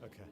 Okay.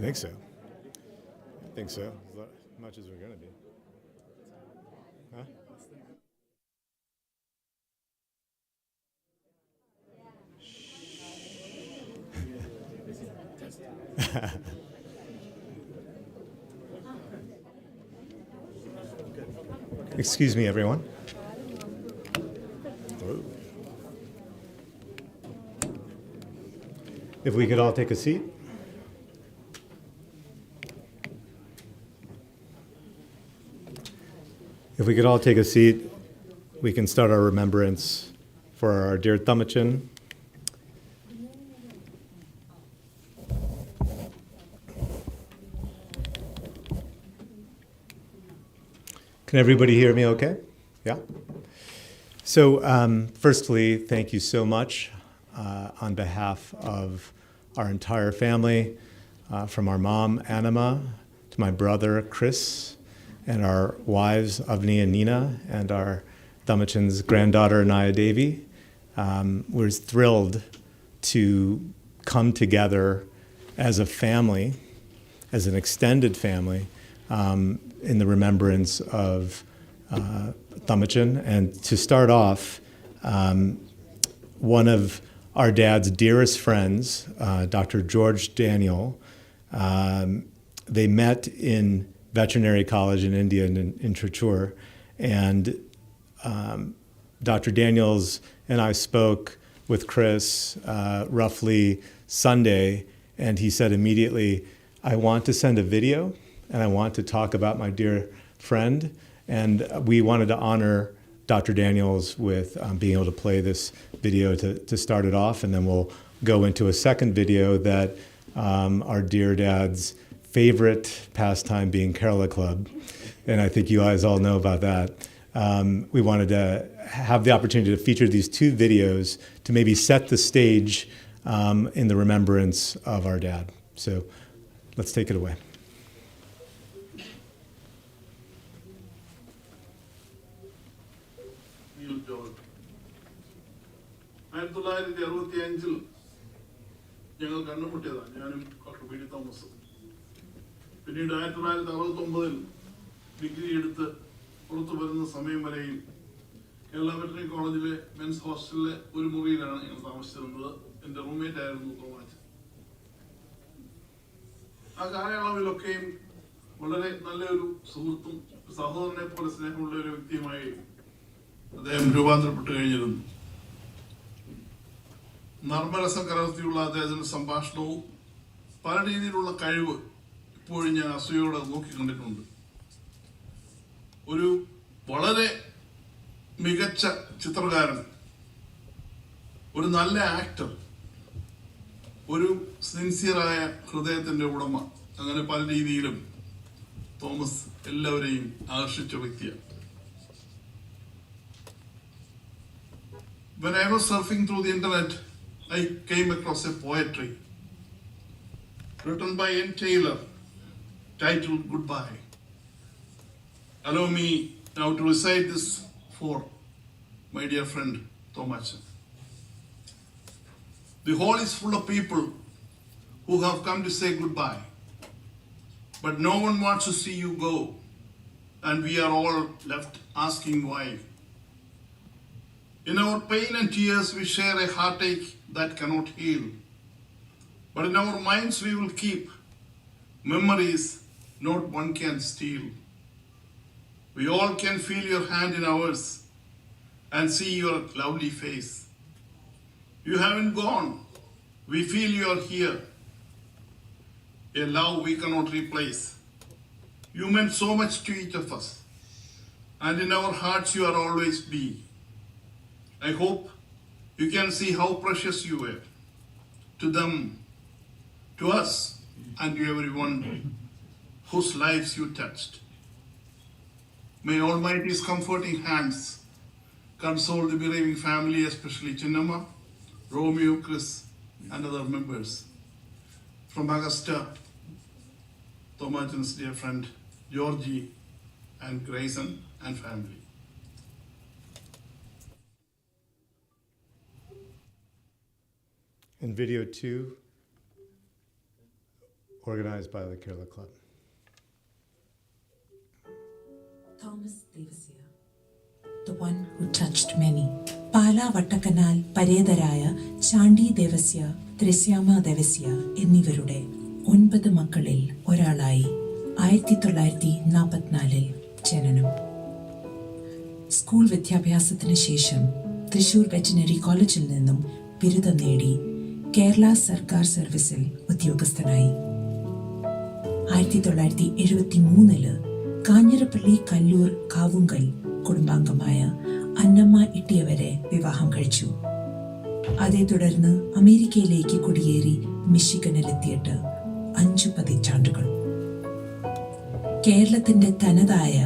I think so. I think so. As much as we're going to be. Huh? Excuse me, everyone. Whoa. If we could all take a seat. If we could all take a seat, we can start our remembrance for our dear Thamachin. Can everybody hear me okay? Yeah? So firstly, thank you so much on behalf of our entire family, from our mom, Anima, to my brother, Chris, and our wives, Avni and Nina, and our Thamachin's granddaughter, Naya Devi. We're thrilled to come together as a family, as an extended family, in the remembrance of Thamachin. And to start off, one of our dad's dearest friends, Dr. George Daniel, they met in veterinary college in India, in Tricur, and Dr. Daniels and I spoke with Chris roughly Sunday, and he said immediately, I want to send a video, and I want to talk about my dear friend, and we wanted to honor Dr. Daniels with being able to play this video to start it off, and then we'll go into a second video that our dear dad's favorite pastime being Kerala Club, and I think you guys all know about that. We wanted to have the opportunity to feature these two videos to maybe set the stage in the remembrance of our dad. So let's take it away. ഞങ്ങൾ കണ്ടുമുട്ടിയതാണ് ഞാനും doctor B D Thomas. പിന്നീട് 1969 degree എടുത്ത് പുറത്തു വരുന്ന സമയം വരെയും Kerala veterinary കോളേജിലെ men's ഹോസ്റ്റലിലെ ഒരു മുറിയിലാണ് ഞങ്ങൾ താമസിച്ചിരുന്നത്. എൻ്റെ റൂംമേറ്റ് ആയിരുന്നു തോമാച്ച്. ആ കാലയളവിലൊക്കെയും വളരെ നല്ലൊരു സുഹൃത്തും സഹോദരനെ പോലെ സ്നേഹമുള്ള ഒരു വ്യക്തിയുമായി അദ്ദേഹം രൂപാന്തരപ്പെട്ടു കഴിഞ്ഞിരുന്നു. നർമ്മരസം കലർത്തിയുള്ള അദ്ദേഹത്തിന്റെ സംഭാഷണവും പല രീതിയിലുള്ള കഴിവ് ഇപ്പോഴും ഞാൻ അസൂയോടെ നോക്കിക്കണ്ടിട്ടുണ്ട്. ഒരു വളരെ മികച്ച ചിത്രകാരൻ, ഒരു നല്ല ആക്ടർ, ഒരു സിൻസിയറായ ഹൃദയത്തിന്റെ ഉടമ, അങ്ങനെ പല രീതിയിലും തോമസ് എല്ലാവരെയും ആകർഷിച്ച വ്യക്തിയാണ്. When I was surfing through the internet, I came across a poetry written by N. Taylor titled Goodbye. Allow me now to recite this for my dear friend Thomas. The hall is full of people who have come to say goodbye, but no one wants to see you go, and we are all left asking why. In our pain and tears, we share a heartache that cannot heal. But in our minds, we will keep memories not one can steal. We all can feel your hand in ours and see your lovely face. You haven't gone. We feel you are here. A love we cannot replace. You meant so much to each of us, and in our hearts you are always be. I hope you can see how precious you were to them, to us, and to everyone whose lives you touched. May Almighty's comforting hands console the bereaving family, especially Chinnamma, Romeo, Chris, and other members. From Augusta, Thomas's dear friend, Georgie, and Grayson, and family. In video 2, organized by the Kerala Club. Thomas Devasia, the one who touched many. Pala Vattakanal പരേതരായ Chandy Devasya, Thresiamma Devasya എന്നിവരുടെ 9 മക്കളിൽ ഒരാളായി 1944 ജനനം. School വിദ്യാഭ്യാസത്തിന് ശേഷം Thrissur veterinary കോളേജിൽ നിന്നും ബിരുദം നേടി കേരള സർക്കാർ സർവീസിൽ ഉദ്യോഗസ്ഥനായി. 1973 കാഞ്ഞിരപ്പള്ളി കല്ലൂർ കാവുങ്കൽ കുടുംബാംഗമായ അന്നമ്മ ഇട്ടിയവരെ വിവാഹം കഴിച്ചു. അതേ തുടർന്ന് അമേരിക്കയിലേക്ക് കുടിയേറി മിഷിഗണിലെത്തിയിട്ട് 5 പതിറ്റാണ്ടുകൾ. കേരളത്തിന്റെ തനതായ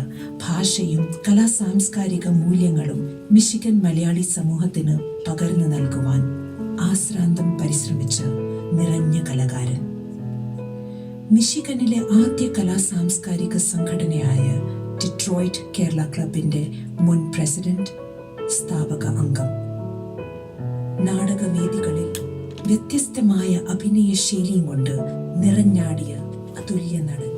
ഭാഷയും കലാസാംസ്കാരിക മൂല്യങ്ങളും മിഷിഗൻ മലയാളി സമൂഹത്തിന് പകർന്നു നൽകുവാൻ ആശ്രാന്തം പരിശ്രമിച്ച നിറഞ്ഞ കലാകാരൻ. മിഷിഗണിലെ ആദ്യ കലാസാംസ്കാരിക സംഘടനയായ ഡിട്രോയിറ്റ് കേരള ക്ലബിന്റെ മുൻ പ്രസിഡന്റ്, സ്ഥാപക അംഗം. നാടകവേദികളിൽ വ്യത്യസ്തമായ അഭിനയ ശൈലിയും കൊണ്ട് നിറഞ്ഞാടിയ അതുല്യ നടൻ.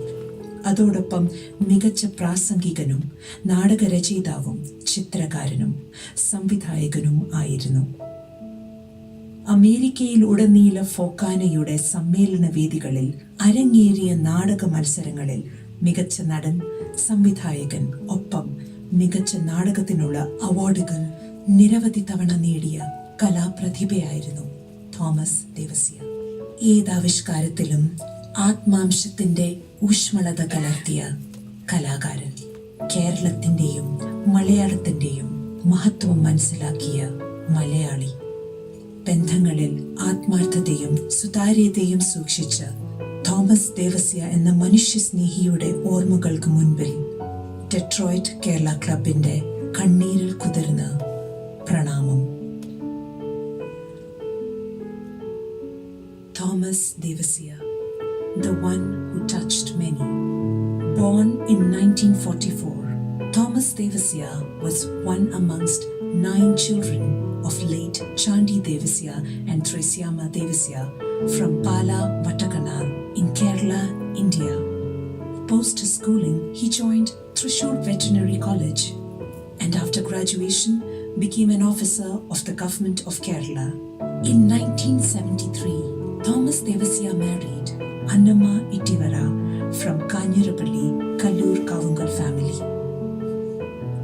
അതോടൊപ്പം മികച്ച പ്രാസംഗികനും നാടകരചയിതാവും ചിത്രകാരനും സംവിധായകനും ആയിരുന്നു. അമേരിക്കയിൽ ഉടനീള ഫോക്കാനയുടെ സമ്മേളന വേദികളിൽ അരങ്ങേറിയ നാടക മത്സരങ്ങളിൽ മികച്ച നടൻ, സംവിധായകൻ ഒപ്പം മികച്ച നാടകത്തിനുള്ള അവാർഡുകൾ നിരവധി തവണ നേടിയ കലാപ്രതിഭയായിരുന്നു തോമസ് ദേവസ്യ. ഏതാവിഷ്കാരത്തിലും ആത്മാംശത്തിന്റെ ഊഷ്മളത കലർത്തിയ കലാകാരൻ. കേരളത്തിന്റെയും മലയാളത്തിന്റെയും മഹത്വം മനസ്സിലാക്കിയ മലയാളി. ബന്ധങ്ങളിൽ ആത്മാർത്ഥതയും സുതാര്യതയും സൂക്ഷിച്ച തോമസ് ദേവസ്യ എന്ന മനുഷ്യസ്നേഹിയുടെ ഓർമ്മകൾക്ക് മുൻപിൽ ഡെട്രോയിറ്റ് കേരള ക്ലബിന്റെ കണ്ണീരിൽ കുതിർന്ന പ്രണാമം. Thomas Devasya, the one who touched many. Born in 1944, Thomas Devasia was one amongst 9 children of late Chandi Devasia and Tresyama Devasia from Pala, Vattakkanal in Kerala, India. Post-schooling, he joined Thrissur Veterinary College and after graduation became an officer of the government of Kerala. In 1973, Thomas Devasia married Annamma Ittivara from Kanyirapalli, Kallur Kavungal family.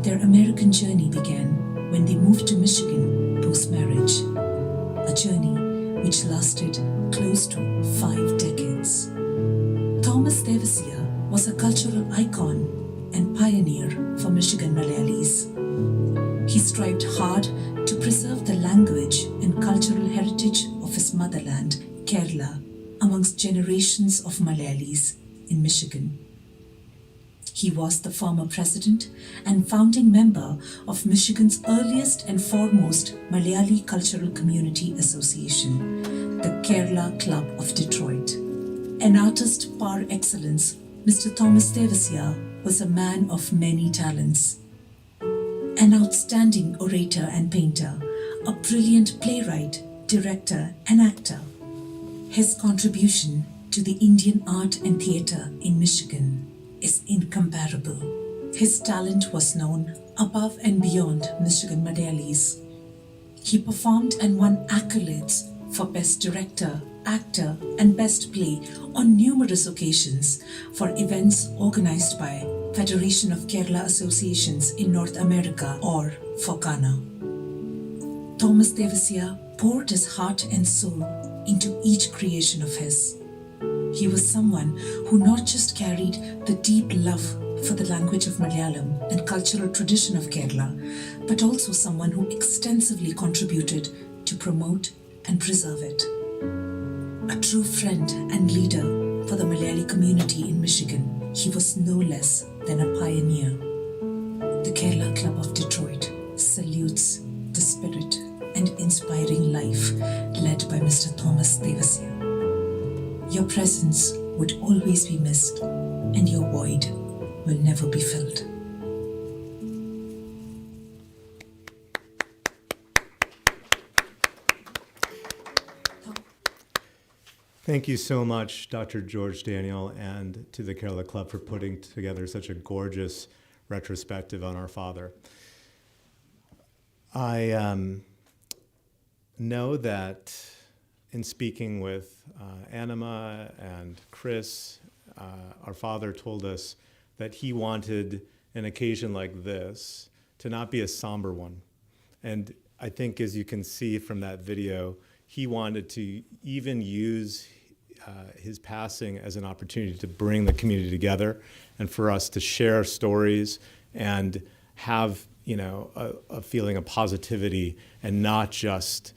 Their American journey began when they moved to Michigan post-marriage, a journey which lasted close to 5 decades. Thomas Devasia was a cultural icon and pioneer for Michigan Malayalis. He strived hard to preserve the language and cultural heritage of his motherland, Kerala, amongst generations of Malayalis in Michigan. He was the former president and founding member of Michigan's earliest and foremost Malayali Cultural Community Association, the Kerala Club of Detroit. An artist par excellence, Mr. Thomas Devasia was a man of many talents. An outstanding orator and painter, a brilliant playwright, director and actor. His contribution to the Indian art and theatre in Michigan is incomparable. His talent was known above and beyond Michigan Malayalis. He performed and won accolades for Best Director, Actor and Best Play on numerous occasions for events organized by Federation of Kerala Associations in North America or FOCANA. Thomas Devasia poured his heart and soul into each creation of his. He was someone who not just carried the deep love for the language of Malayalam and cultural tradition of Kerala, but also someone who extensively contributed to promote and preserve it. A true friend and leader for the Malayali community in Michigan, he was no less than a pioneer. The Kerala Club of Detroit salutes the spirit and inspiring life led by Mr. Thomas Devasia. Your presence would always be missed and your void will never be filled. Thank you so much, Dr. George Daniel, and to the Kerala Club for putting together such a gorgeous retrospective on our father. I know that in speaking with Anima and Chris, our father told us that he wanted an occasion like this to not be a somber one. And I think, as you can see from that video, he wanted to even use his passing as an opportunity to bring the community together and for us to share stories and have, you know, a feeling of positivity and not just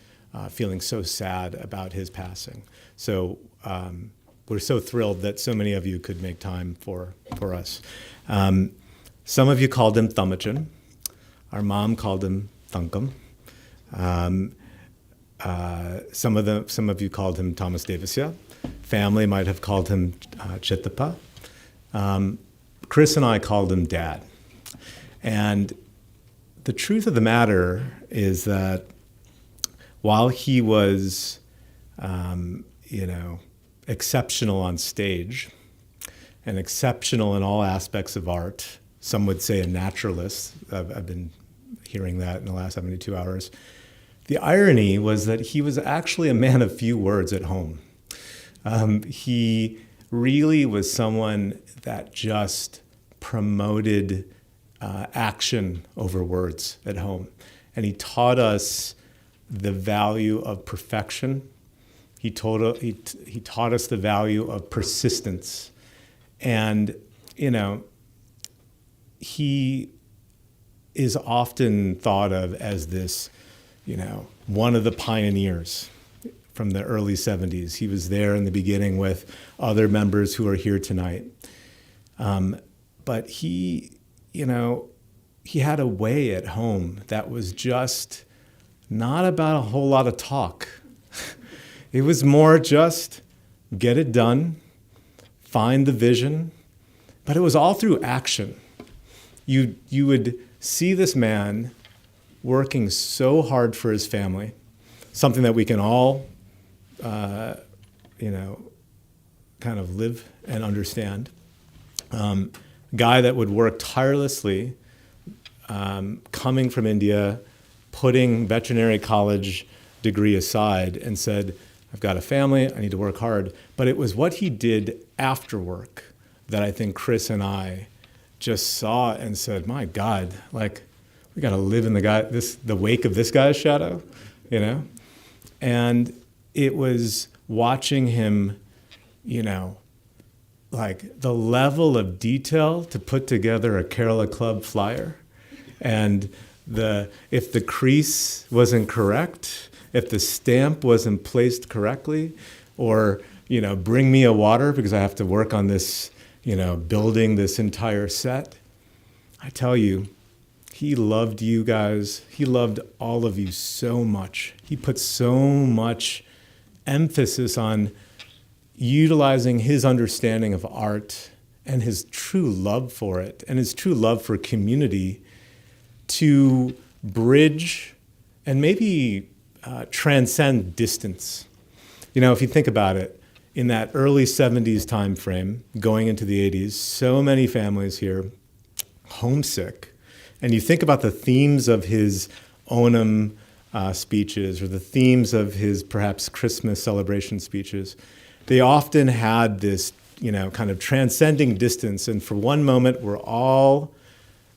feeling so sad about his passing. So we're so thrilled that so many of you could make time for us. Some of you called him Thamachan. Our mom called him Thankam. Some of you called him Thomas Devasia. Family might have called him Chittappa. Chris and I called him Dad. And the truth of the matter is that while he was, exceptional on stage and exceptional in all aspects of art, some would say a naturalist. I've been hearing that in the last 72 hours. The irony was that he was actually a man of few words at home. He really was someone that just promoted action over words at home. And he taught us the value of perfection. He taught us the value of persistence. And, he is often thought of as this, one of the pioneers from the early 70s. He was there in the beginning with other members who are here tonight. But he had a way at home that was just not about a whole lot of talk. It was more just get it done, find the vision, but it was all through action. You would see this man working so hard for his family, something that we can all, kind of live and understand. Guy that would work tirelessly, coming from India, putting veterinary college degree aside and said, I've got a family, I need to work hard. But it was what he did after work that I think Chris and I just saw and said, my God, we got to live in the wake of this guy's shadow, And it was watching him, the level of detail to put together a Kerala Club flyer. And if the crease wasn't correct, if the stamp wasn't placed correctly, or, bring me a water because I have to work on this, building this entire set. I tell you, he loved you guys. He loved all of you so much. He put so much emphasis on utilizing his understanding of art and his true love for it and his true love for community to bridge and maybe transcend distance. If you think about it, in that early 70s time frame, going into the 80s, so many families here, homesick. And you think about the themes of his Onam speeches or the themes of his perhaps Christmas celebration speeches. They often had this, kind of transcending distance. And for one moment, we're all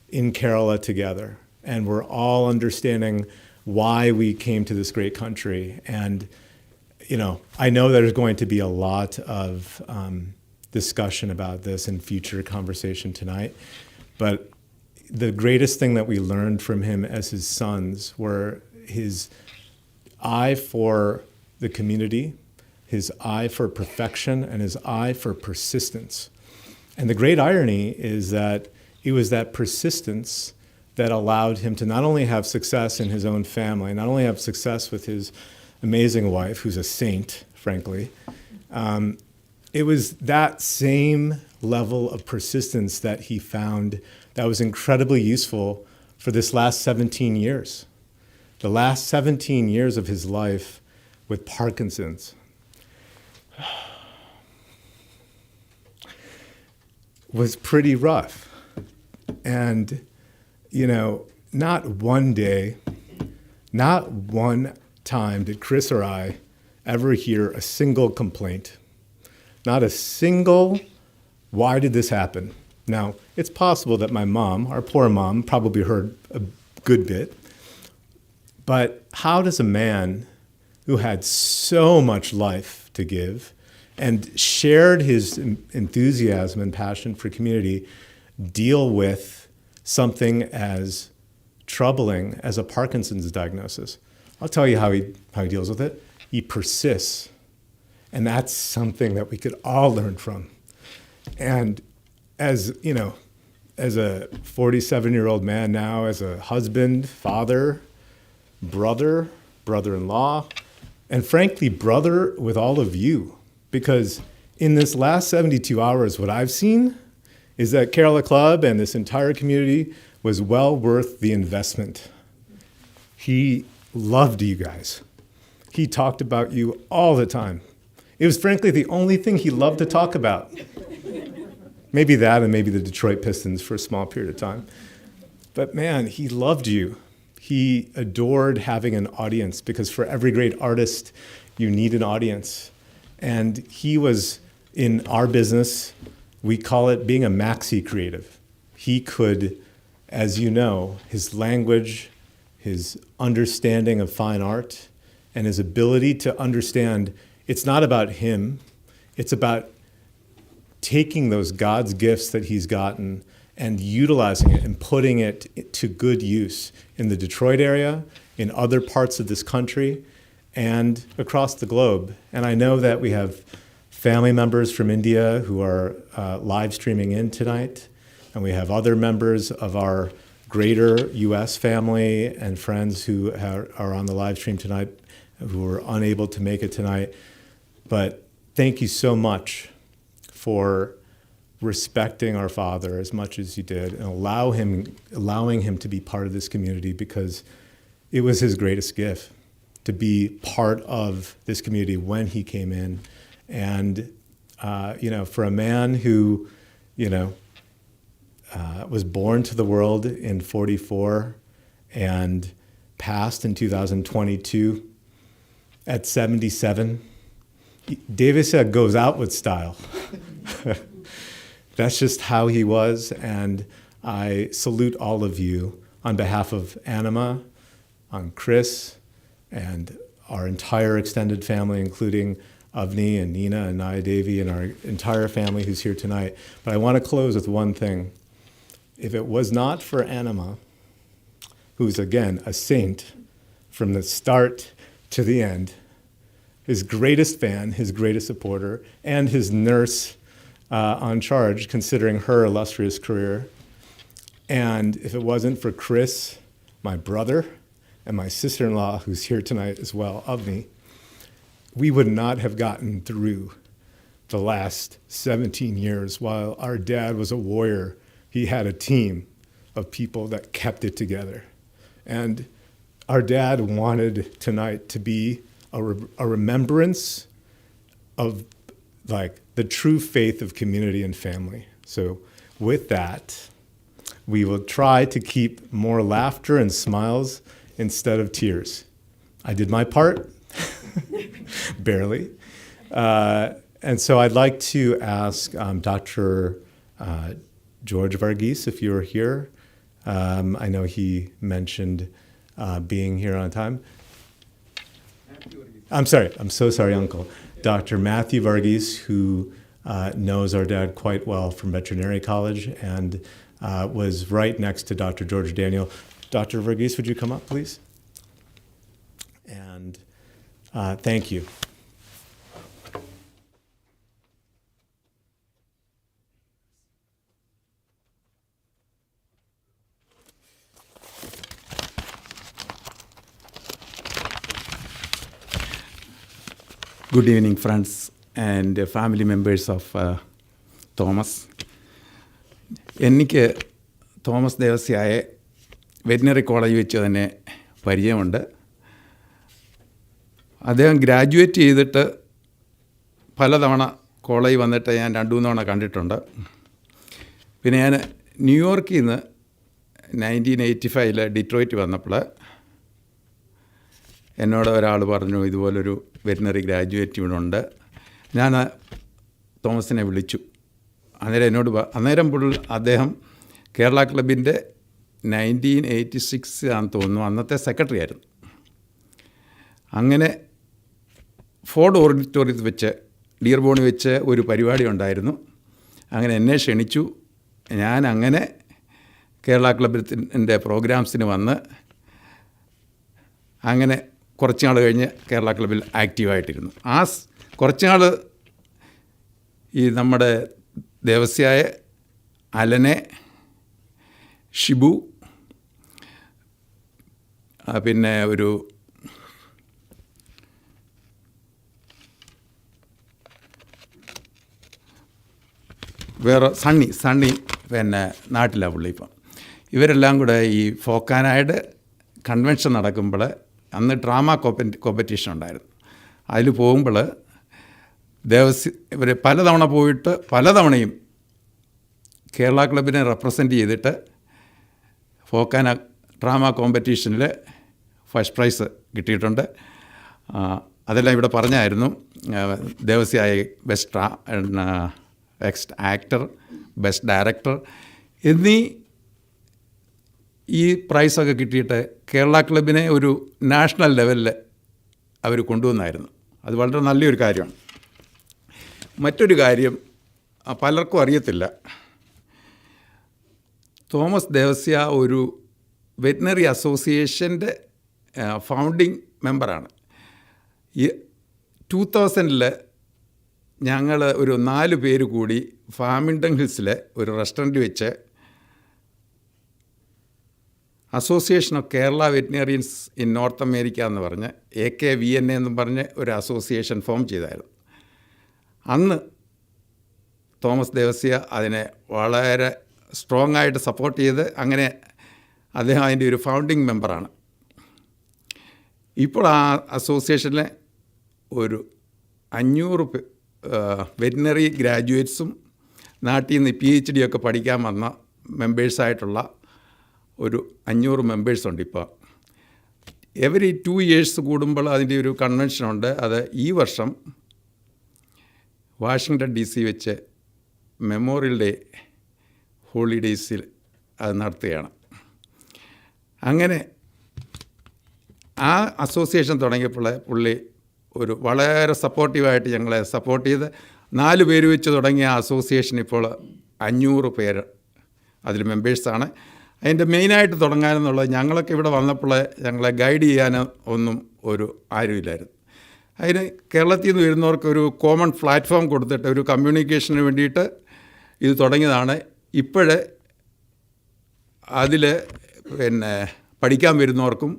in Kerala together. And we're all understanding why we came to this great country. And, I know there's going to be a lot of discussion about this in future conversation tonight. But the greatest thing that we learned from him as his sons were his eye for the community, his eye for perfection, and his eye for persistence. And the great irony is that it was that persistence that allowed him to not only have success in his own family, not only have success with his amazing wife, who's a saint, frankly. It was that same level of persistence that he found that was incredibly useful for this last 17 years. The last 17 years of his life with Parkinson's. was pretty rough. And, not one day, not one time did Chris or I ever hear a single complaint. Not a single, why did this happen? Now, it's possible that my mom, our poor mom, probably heard a good bit. But how does a man who had so much life to give and shared his enthusiasm and passion for community deal with something as troubling as a Parkinson's diagnosis? I'll tell you how he deals with it. He persists. And that's something that we could all learn from. And as a 47-year-old man now, as a husband, father, brother-in-law, and frankly, brother with all of you, because in this last 72 hours, what I've seen is that Kerala Club and this entire community was well worth the investment. He loved you guys. He talked about you all the time. It was frankly the only thing he loved to talk about. Maybe that and maybe the Detroit Pistons for a small period of time. But man, he loved you. He adored having an audience because for every great artist, you need an audience. And he was, in our business, we call it being a maxi creative. He could, as you know, his language, his understanding of fine art, and his ability to understand it's not about him, it's about taking those God's gifts that he's gotten and utilizing it and putting it to good use in the Detroit area, in other parts of this country, and across the globe. And I know that we have family members from India who are live streaming in tonight, and we have other members of our greater U.S. family and friends who are on the live stream tonight who were unable to make it tonight. But thank you so much for respecting our father as much as you did and allowing him to be part of this community, because it was his greatest gift to be part of this community when he came in. And, for a man who, was born to the world in 1944 and passed in 2022 at 77, Devasia goes out with style. That's just how he was, and I salute all of you on behalf of Anima, on Chris, and our entire extended family, including Avni and Nina and Naya Devi and our entire family who's here tonight. But I want to close with one thing. If it was not for Anima, who's again a saint from the start to the end, his greatest fan, his greatest supporter, and his nurse on charge, considering her illustrious career. And if it wasn't for Chris, my brother, and my sister-in-law, who's here tonight as well, Avni, we would not have gotten through the last 17 years. While our dad was a warrior, he had a team of people that kept it together. And our dad wanted tonight to be a remembrance of the true faith of community and family. So with that, we will try to keep more laughter and smiles instead of tears. I did my part, barely. And so I'd like to ask Dr. George Varghese, if you're here. I know he mentioned being here on time. I'm so sorry, Uncle. Dr. Matthew Varghese, who knows our dad quite well from veterinary college and was right next to Dr. George Daniel. Dr. Varghese, would you come up, please? And thank you. Good evening, friends and family members of Thomas. എനിക്ക് Thomas ദേവസ്യയെ veterinary college വെച്ച് തന്നെ പരിചയമുണ്ട്. അദ്ദേഹം graduate ചെയ്തിട്ട് പലതവണ കോളേജിൽ വന്നിട്ട് ഞാൻ 2-3 തവണ കണ്ടിട്ടുണ്ട്. പിന്നെ ഞാൻ ന്യൂയോർക്കിൽ നിന്ന് 1985 ഡിട്രോയിറ്റ് വന്നപ്പോൾ എന്നോട് ഒരാൾ പറഞ്ഞു ഇതുപോലൊരു വെറ്റിനറി ഗ്രാജുവേറ്റ് ഇവിടെ ഉണ്ട്. ഞാൻ തോമസിനെ വിളിച്ചു. അന്നേരം അദ്ദേഹം കേരള ക്ലബിൻ്റെ 1986 ആണെന്ന് തോന്നുന്നു അന്നത്തെ സെക്രട്ടറി ആയിരുന്നു. അങ്ങനെ ഫോർഡ് ഓഡിറ്റോറിയത്തിൽ വെച്ച് ഡിയർബോണിൽ വെച്ച് ഒരു പരിപാടി ഉണ്ടായിരുന്നു. അങ്ങനെ എന്നെ ക്ഷണിച്ചു. ഞാൻ അങ്ങനെ കേരള ക്ലബിൻ്റെ പ്രോഗ്രാംസിന് വന്ന് അങ്ങനെ കുറച്ച് നാൾ കഴിഞ്ഞ് കേരള ക്ലബിൽ ആക്റ്റീവായിട്ടിരുന്നു. കുറച്ച് നാൾ ഈ നമ്മുടെ ദേവസ്യായ, അലനെ, ഷിബു, പിന്നെ ഒരു വേറെ സണ്ണി പിന്നെ നാട്ടിലാണ് പുള്ളി ഇപ്പം. ഇവരെല്ലാം കൂടെ ഈ ഫോക്കാനായിട്ട് കൺവെൻഷൻ നടക്കുമ്പോൾ അന്ന് ഡ്രാമ കോമ്പറ്റീഷൻ ഉണ്ടായിരുന്നു. അതിൽ പോകുമ്പോൾ ഇവർ പലതവണ പോയിട്ട് പലതവണയും കേരള ക്ലബിനെ റെപ്രസെൻ്റ് ചെയ്തിട്ട് ഫോക്കാന ഡ്രാമ കോമ്പറ്റീഷനിൽ ഫസ്റ്റ് പ്രൈസ് കിട്ടിയിട്ടുണ്ട്. അതെല്ലാം ഇവിടെ പറഞ്ഞായിരുന്നു. ദേവസ്യായ ബെസ്റ്റ് ആക്ടർ, ബെസ്റ്റ് ഡയറക്ടർ എന്നീ ഈ പ്രൈസൊക്കെ കിട്ടിയിട്ട് കേരള ക്ലബിനെ ഒരു നാഷണൽ ലെവലിൽ അവർ കൊണ്ടുവന്നായിരുന്നു. അത് വളരെ നല്ലൊരു കാര്യമാണ്. മറ്റൊരു കാര്യം പലർക്കും അറിയത്തില്ല. തോമസ് ദേവസ്യ ഒരു വെറ്റിനറി അസോസിയേഷൻ്റെ ഫൗണ്ടിങ് മെമ്പറാണ്. 2000 ഞങ്ങൾ ഒരു 4 പേര് കൂടി ഫാമിംഗ്ടൺ ഹിൽസിലെ ഒരു റെസ്റ്റോറൻറ്റ് വെച്ച് association of Kerala വെറ്റിനറിയൻസ് in north America എന്ന് പറഞ്ഞ് AKVNA എന്നും പറഞ്ഞ് ഒരു അസോസിയേഷൻ ഫോം ചെയ്തായിരുന്നു. അന്ന് തോമസ് ദേവസ്യ അതിനെ വളരെ സ്ട്രോങ് ആയിട്ട് സപ്പോർട്ട് ചെയ്ത് അങ്ങനെ അദ്ദേഹം അതിൻ്റെ ഒരു ഫൗണ്ടിങ് മെമ്പറാണ്. ഇപ്പോൾ ആ അസോസിയേഷനിലെ ഒരു 500 വെറ്റിനറി ഗ്രാജുവേറ്റ്സും നാട്ടിൽ നിന്ന് PhD ഒക്കെ പഠിക്കാൻ വന്ന മെമ്പേഴ്സായിട്ടുള്ള ഒരു 500 മെമ്പേഴ്സുണ്ട്. ഇപ്പോൾ എവറി 2 years കൂടുമ്പോൾ അതിൻ്റെ ഒരു കൺവെൻഷനുണ്ട്. അത് ഈ വർഷം വാഷിങ്ടൺ DC വെച്ച് മെമ്മോറിയൽ ഡേ ഹോളിഡേയ്സിൽ അത് നടത്തുകയാണ്. അങ്ങനെ ആ അസോസിയേഷൻ തുടങ്ങിയപ്പോൾ പുള്ളി ഒരു വളരെ സപ്പോർട്ടീവായിട്ട് ഞങ്ങളെ സപ്പോർട്ട് ചെയ്ത് 4 പേര് വെച്ച് തുടങ്ങിയ അസോസിയേഷൻ ഇപ്പോൾ 500 പേര് അതിൽ മെമ്പേഴ്സാണ്. അതിൻ്റെ മെയിനായിട്ട് തുടങ്ങാനെന്നുള്ളത് ഞങ്ങളൊക്കെ ഇവിടെ വന്നപ്പോൾ ഞങ്ങളെ ഗൈഡ് ചെയ്യാൻ ഒന്നും ആരുമില്ലായിരുന്നു. അതിന് കേരളത്തിൽ നിന്ന് വരുന്നവർക്കൊരു കോമൺ പ്ലാറ്റ്ഫോം കൊടുത്തിട്ട് ഒരു കമ്മ്യൂണിക്കേഷന് വേണ്ടിയിട്ട് ഇത് തുടങ്ങിയതാണ്. ഇപ്പോഴേ അതിൽ പിന്നെ പഠിക്കാൻ വരുന്നവർക്കും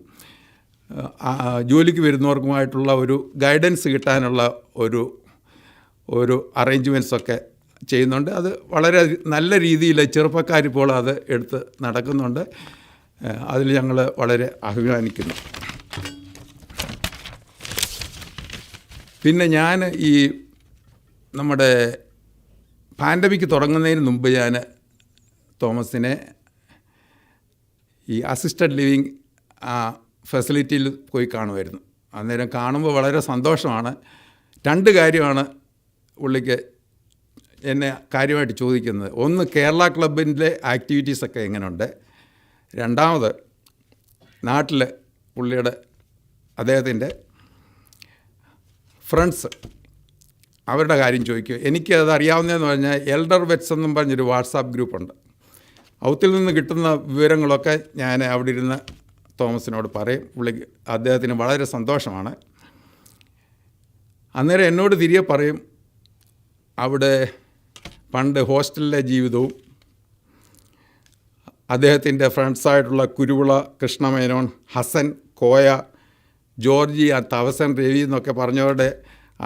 ജോലിക്ക് വരുന്നവർക്കുമായിട്ടുള്ള ഒരു ഗൈഡൻസ് കിട്ടാനുള്ള ഒരു അറേഞ്ച്മെൻറ്റ്സൊക്കെ ചെയ്യുന്നുണ്ട്. അത് വളരെ നല്ല രീതിയിൽ ചെറുപ്പക്കാരിപ്പോൾ അത് എടുത്ത് നടക്കുന്നുണ്ട്. അതിൽ ഞങ്ങൾ വളരെ അഭിമാനിക്കുന്നു. പിന്നെ ഞാൻ ഈ നമ്മുടെ പാൻഡമിക് തുടങ്ങുന്നതിന് മുമ്പ് ഞാൻ തോമസിനെ ഈ അസിസ്റ്റഡ് ലിവിങ് ഫെസിലിറ്റിയിൽ പോയി കാണുമായിരുന്നു. അന്നേരം കാണുമ്പോൾ വളരെ സന്തോഷമാണ്. 2 കാര്യമാണ് പുള്ളിക്ക് എന്നെ കാര്യമായിട്ട് ചോദിക്കുന്നത്. ഒന്ന്, കേരള ക്ലബിൻ്റെ ആക്ടിവിറ്റീസൊക്കെ എങ്ങനെയുണ്ട്. രണ്ടാമത്, നാട്ടിൽ അദ്ദേഹത്തിൻ്റെ ഫ്രണ്ട്സ് അവരുടെ കാര്യം ചോദിക്കുക. എനിക്കത് അറിയാവുന്നതെന്ന് പറഞ്ഞാൽ എൽഡർ വെറ്റ്സ് എന്നും പറഞ്ഞൊരു വാട്സാപ്പ് ഗ്രൂപ്പുണ്ട്. ഔത്തിൽ നിന്ന് കിട്ടുന്ന വിവരങ്ങളൊക്കെ ഞാൻ അവിടെ ഇരുന്ന് തോമസിനോട് പറയും. അദ്ദേഹത്തിന് വളരെ സന്തോഷമാണ്. അന്നേരം എന്നോട് തിരികെ പറയും അവിടെ പണ്ട് ഹോസ്റ്റലിലെ ജീവിതവും അദ്ദേഹത്തിൻ്റെ ഫ്രണ്ട്സായിട്ടുള്ള കുരുവിള, കൃഷ്ണമേനോൻ, ഹസൻ, കോയ, ജോർജി, തവസൻ, രവി എന്നൊക്കെ പറഞ്ഞവരുടെ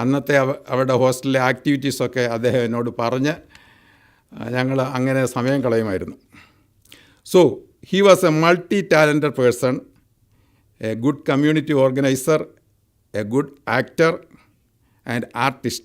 അന്നത്തെ അവരുടെ ഹോസ്റ്റലിലെ ആക്ടിവിറ്റീസൊക്കെ അദ്ദേഹം എന്നോട് പറഞ്ഞ് ഞങ്ങൾ അങ്ങനെ സമയം കളയുമായിരുന്നു. So he was a multi-talented person, a good community organizer, a good actor and artist.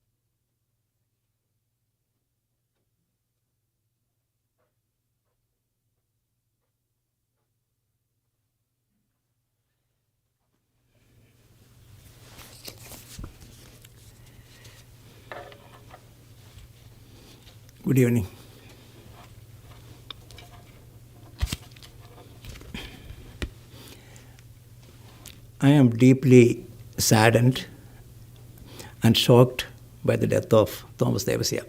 – Good evening. I am deeply saddened and shocked by the death of Thomas Devasia.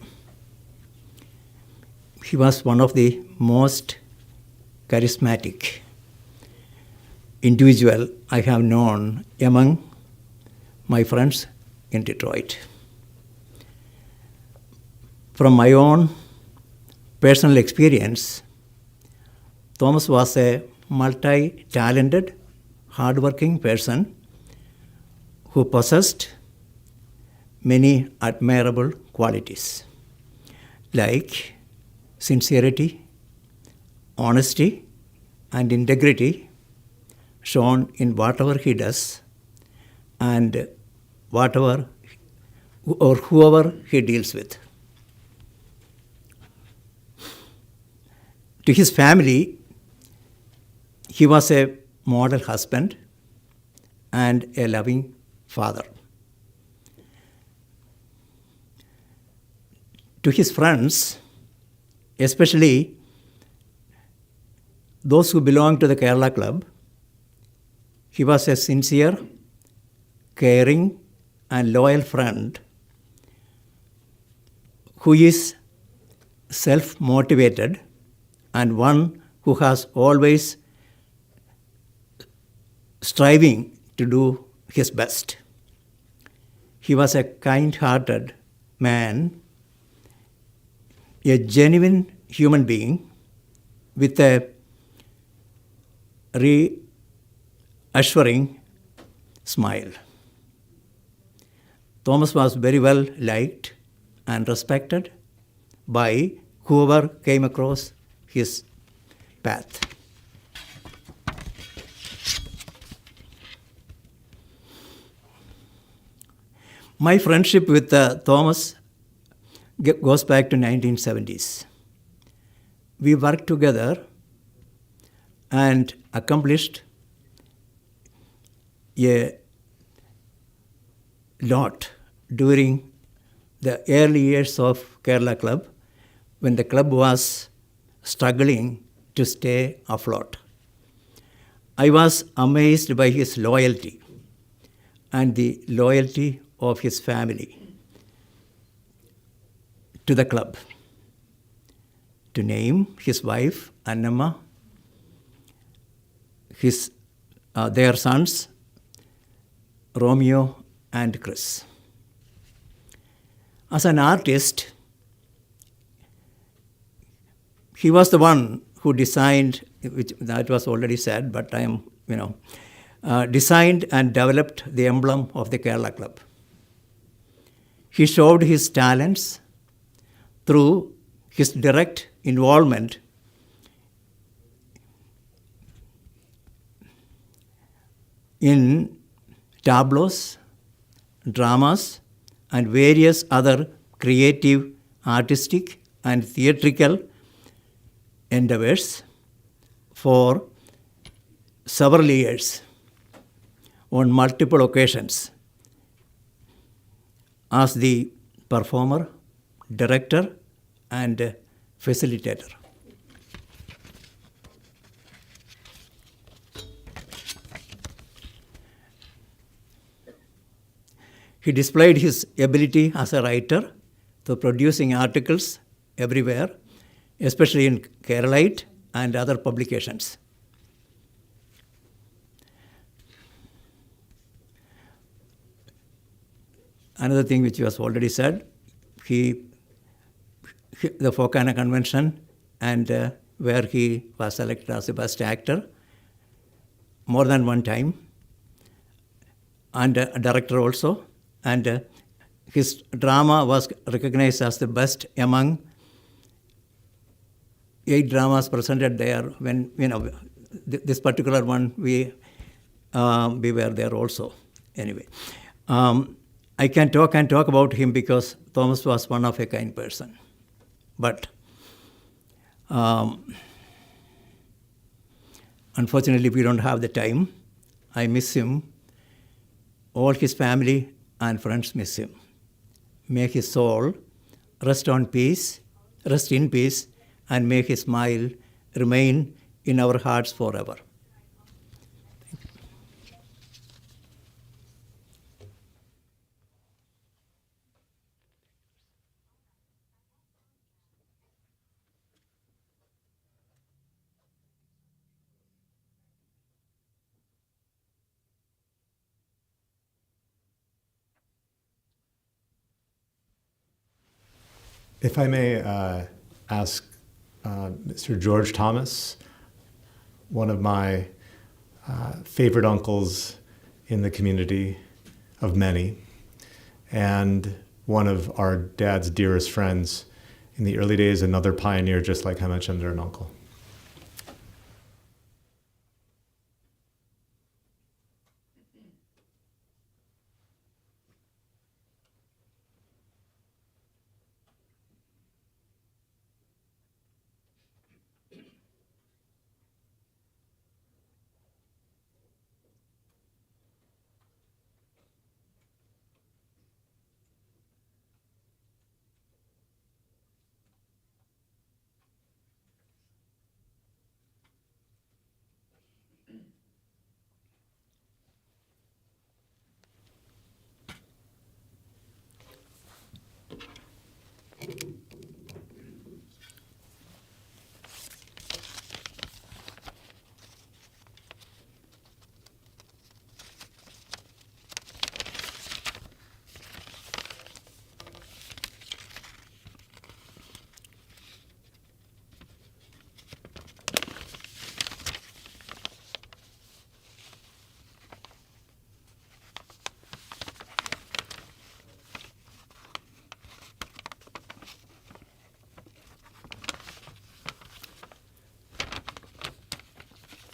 He was one of the most charismatic individual I have known among my friends in Detroit. From my own personal experience, Thomas was a multi-talented, hardworking person who possessed many admirable qualities like sincerity, honesty, and integrity shown in whatever he does and whatever or whoever he deals with. To his family, he was a model husband and a loving father. To his friends, especially those who belong to the Kerala Club, he was a sincere, caring, and loyal friend who is self-motivated and one who has always striving to do his best. He was a kind-hearted man, a genuine human being with a reassuring smile. Thomas was very well liked and respected by whoever came across his path. My friendship with Thomas goes back to 1970s. We worked together and accomplished a lot during the early years of Kerala Club when the club was struggling to stay afloat. I was amazed by his loyalty and the loyalty of his family to the club. To name his wife, Annamma, their sons, Romeo and Chris. As an artist, he was the one who designed, which that was already said, but I am, designed and developed the emblem of the Kerala Club. He showed his talents through his direct involvement in tableaus, dramas, and various other creative, artistic, and theatrical endeavors for several years on multiple occasions as the performer, director, and facilitator. He displayed his ability as a writer through producing articles everywhere, especially in Keralite and other publications. Another thing which was already said, the Fokana Convention and where he was selected as the best actor more than one time, and a director also, and his drama was recognized as the best among 8 dramas presented there. When this particular one, we were there also. Anyway, I can talk about him because Thomas was one of a kind person. But unfortunately, we don't have the time. I miss him. All his family and friends miss him. May his soul rest on peace rest in peace, and may his smile remain in our hearts forever. If I may ask Mr. George Thomas, one of my favorite uncles in the community of many, and one of our dad's dearest friends in the early days, another pioneer, just like I mentioned, an uncle.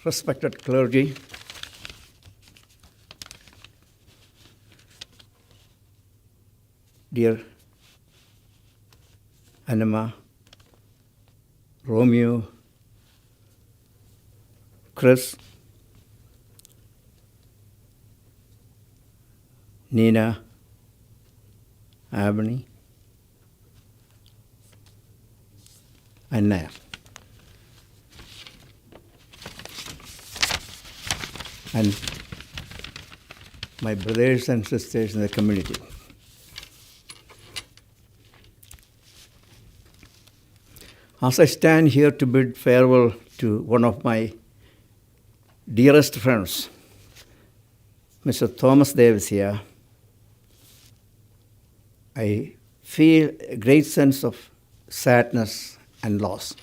Respected clergy, dear Anima, Romeo, Chris, Nina, Abney, and Naya. And my brothers and sisters in the community. As I stand here to bid farewell to one of my dearest friends, Mr. Thomas Devasia, I feel a great sense of sadness and loss.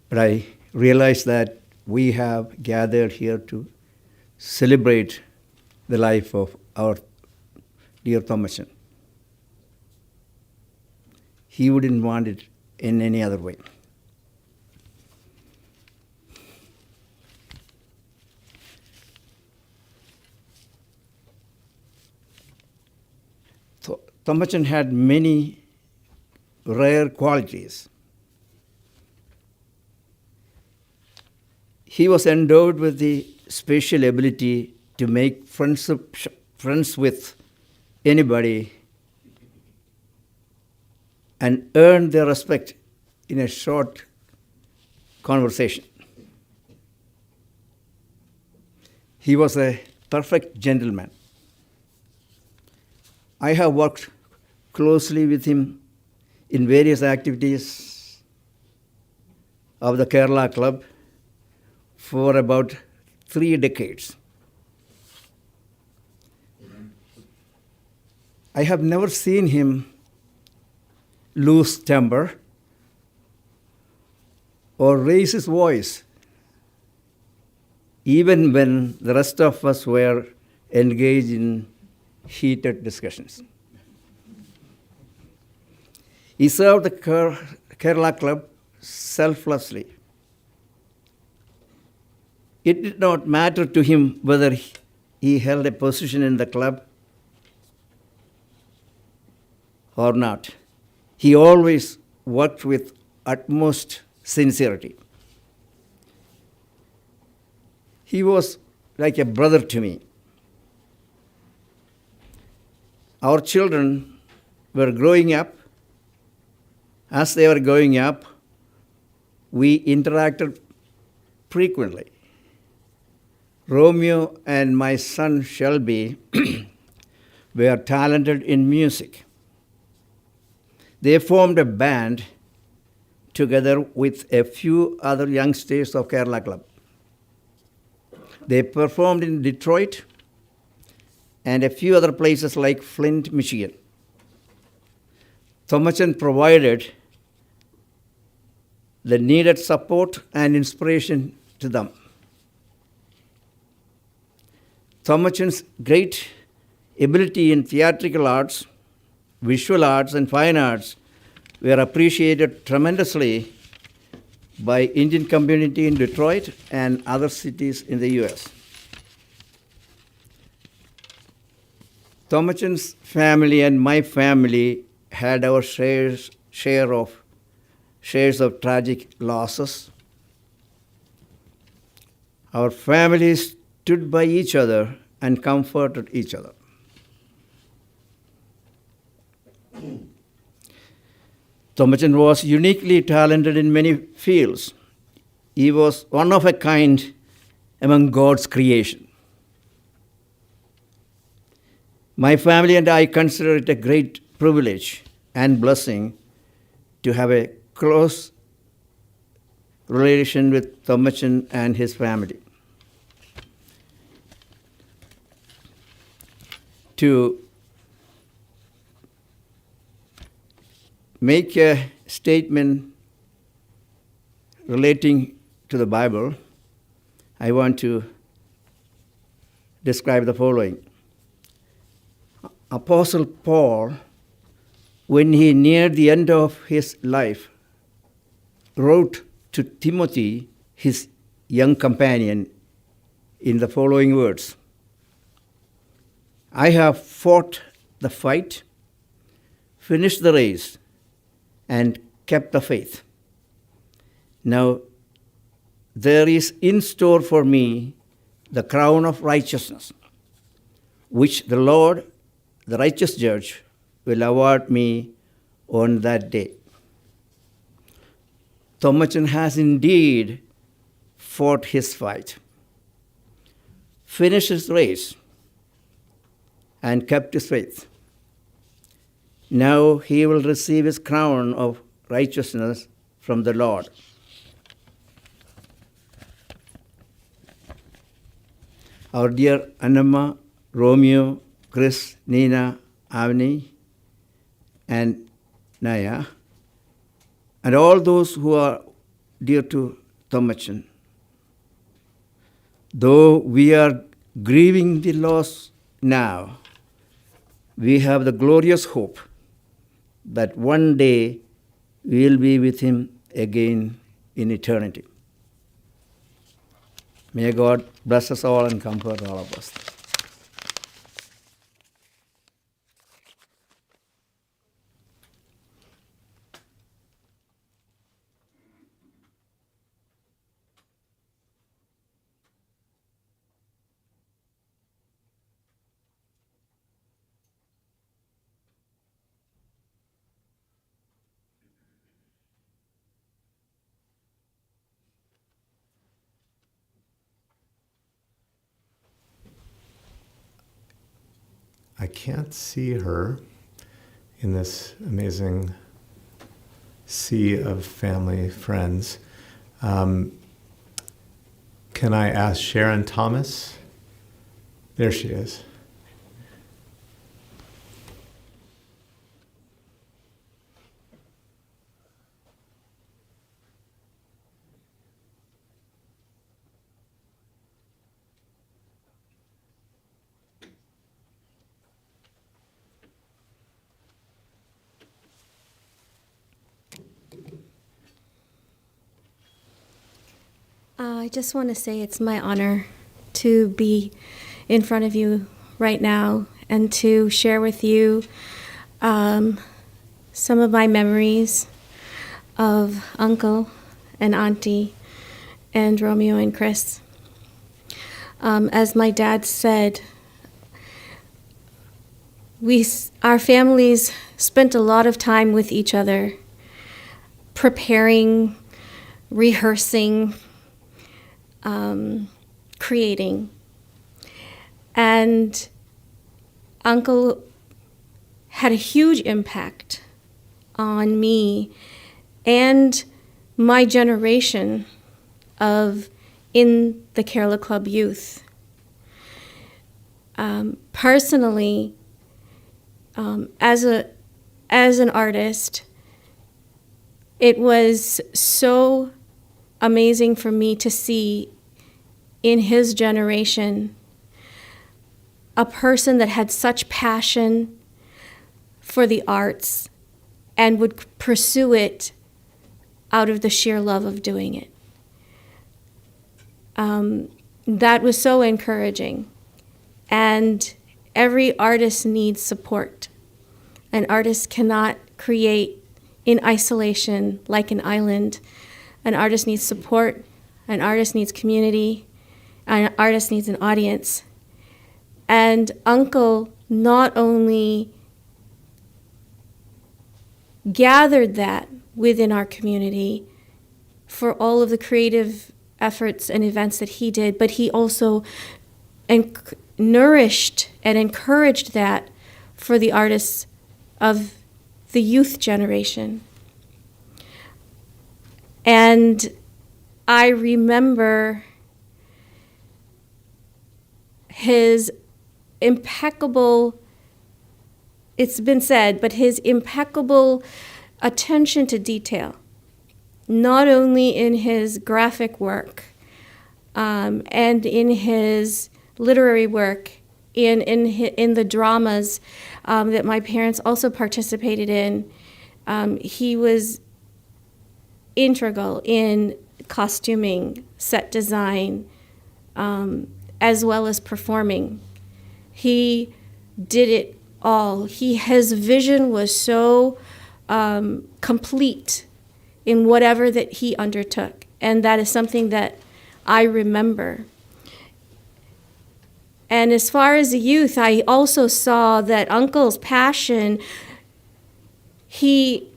But I realize that we have gathered here to celebrate the life of our dear Thomason. He wouldn't want it in any other way. Thomason had many rare qualities. He was endowed with the special ability to make friends with anybody and earn their respect in a short conversation. He was a perfect gentleman. I have worked closely with him in various activities of the Kerala Club for about 3 decades. I have never seen him lose temper or raise his voice, even when the rest of us were engaged in heated discussions. He served the Kerala Club selflessly. It did not matter to him whether he held a position in the club or not. He always worked with utmost sincerity. He was like a brother to me. Our children were growing up, we interacted frequently. Romeo and my son Shelby were talented in music. They formed a band together with a few other youngsters of Kerala Club. They performed in Detroit and a few other places like Flint, Michigan. Thomachan provided the needed support and inspiration to them. Thomachan's great ability in theatrical arts, visual arts, and fine arts were appreciated tremendously by Indian community in Detroit and other cities in the US. Thomachan's family and my family had our shares of tragic losses. Our families stood by each other and comforted each other. Thomachan was uniquely talented in many fields. He was one of a kind among God's creation. My family and I consider it a great privilege and blessing to have a close relation with Thomachan and his family. To make a statement relating to the Bible, I want to describe the following. Apostle Paul, when he neared the end of his life, wrote to Timothy, his young companion, in the following words: I have fought the fight, finished the race, and kept the faith. Now there is in store for me the crown of righteousness, which the Lord, the righteous judge, will award me on that day. Thomachan has indeed fought his fight, finished his race, and kept his faith. Now he will receive his crown of righteousness from the Lord. Our dear Annamma, Romeo, Chris, Nina, Avni, and Naya, and all those who are dear to Thomachan. Though we are grieving the loss now, we have the glorious hope that one day we will be with him again in eternity. May God bless us all and comfort all of us. I can't see her in this amazing sea of family friends. Can I ask Sharon Thomas? There she is. I just want to say it's my honor to be in front of you right now and to share with you some of my memories of Uncle and Auntie and Romeo and Chris. As my dad said, our families spent a lot of time with each other, preparing, rehearsing, creating. And Uncle had a huge impact on me and my generation of in the Kerala Club youth. Personally, as an artist, it was so amazing for me to see in his generation a person that had such passion for the arts and would pursue it out of the sheer love of doing it. That was so encouraging. And every artist needs support. An artist cannot create in isolation like an island. An artist needs support. An artist needs community. An artist needs an audience. And Uncle not only gathered that within our community for all of the creative efforts and events that he did, but he also nourished and encouraged that for the artists of the youth generation. And I remember his impeccable, it's been said, but his impeccable attention to detail, not only in his graphic work and in his literary work, in the dramas that my parents also participated in. He was integral in costuming, set design, as well as performing. He did it all. His vision was so complete in whatever that he undertook, and that is something that I remember. And as far as the youth, I also saw that Uncle's passion, he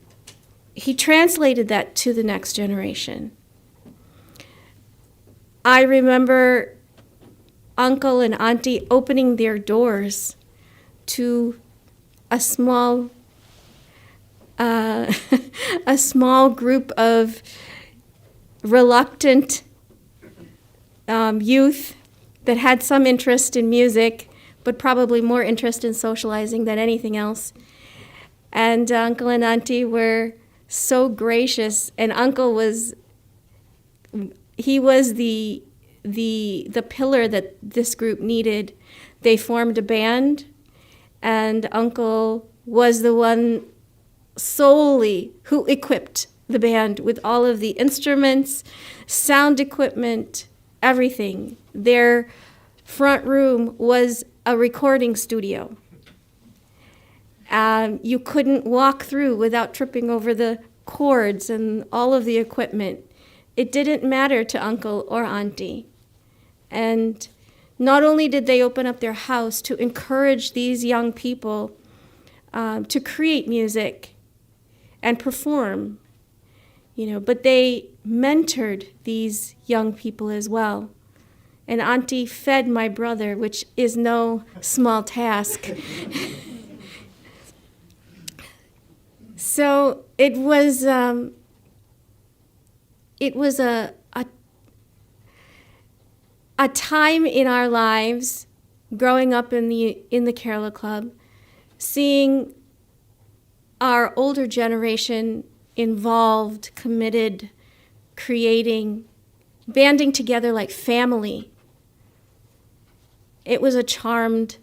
translated that to the next generation. I remember Uncle and Auntie opening their doors to a small group of reluctant youth that had some interest in music, but probably more interest in socializing than anything else. And Uncle and Auntie were so gracious, and Uncle was the pillar that this group needed. They formed a band, and Uncle was the one solely who equipped the band with all of the instruments, sound equipment, everything. Their front room was a recording studio. You couldn't walk through without tripping over the cords and all of the equipment. It didn't matter to Uncle or Auntie. And not only did they open up their house to encourage these young people to create music and perform, but they mentored these young people as well. And Auntie fed my brother, which is no small task. So it was a time in our lives, growing up in the Kerala Club, seeing our older generation involved, committed, creating, banding together like family. It was a charmed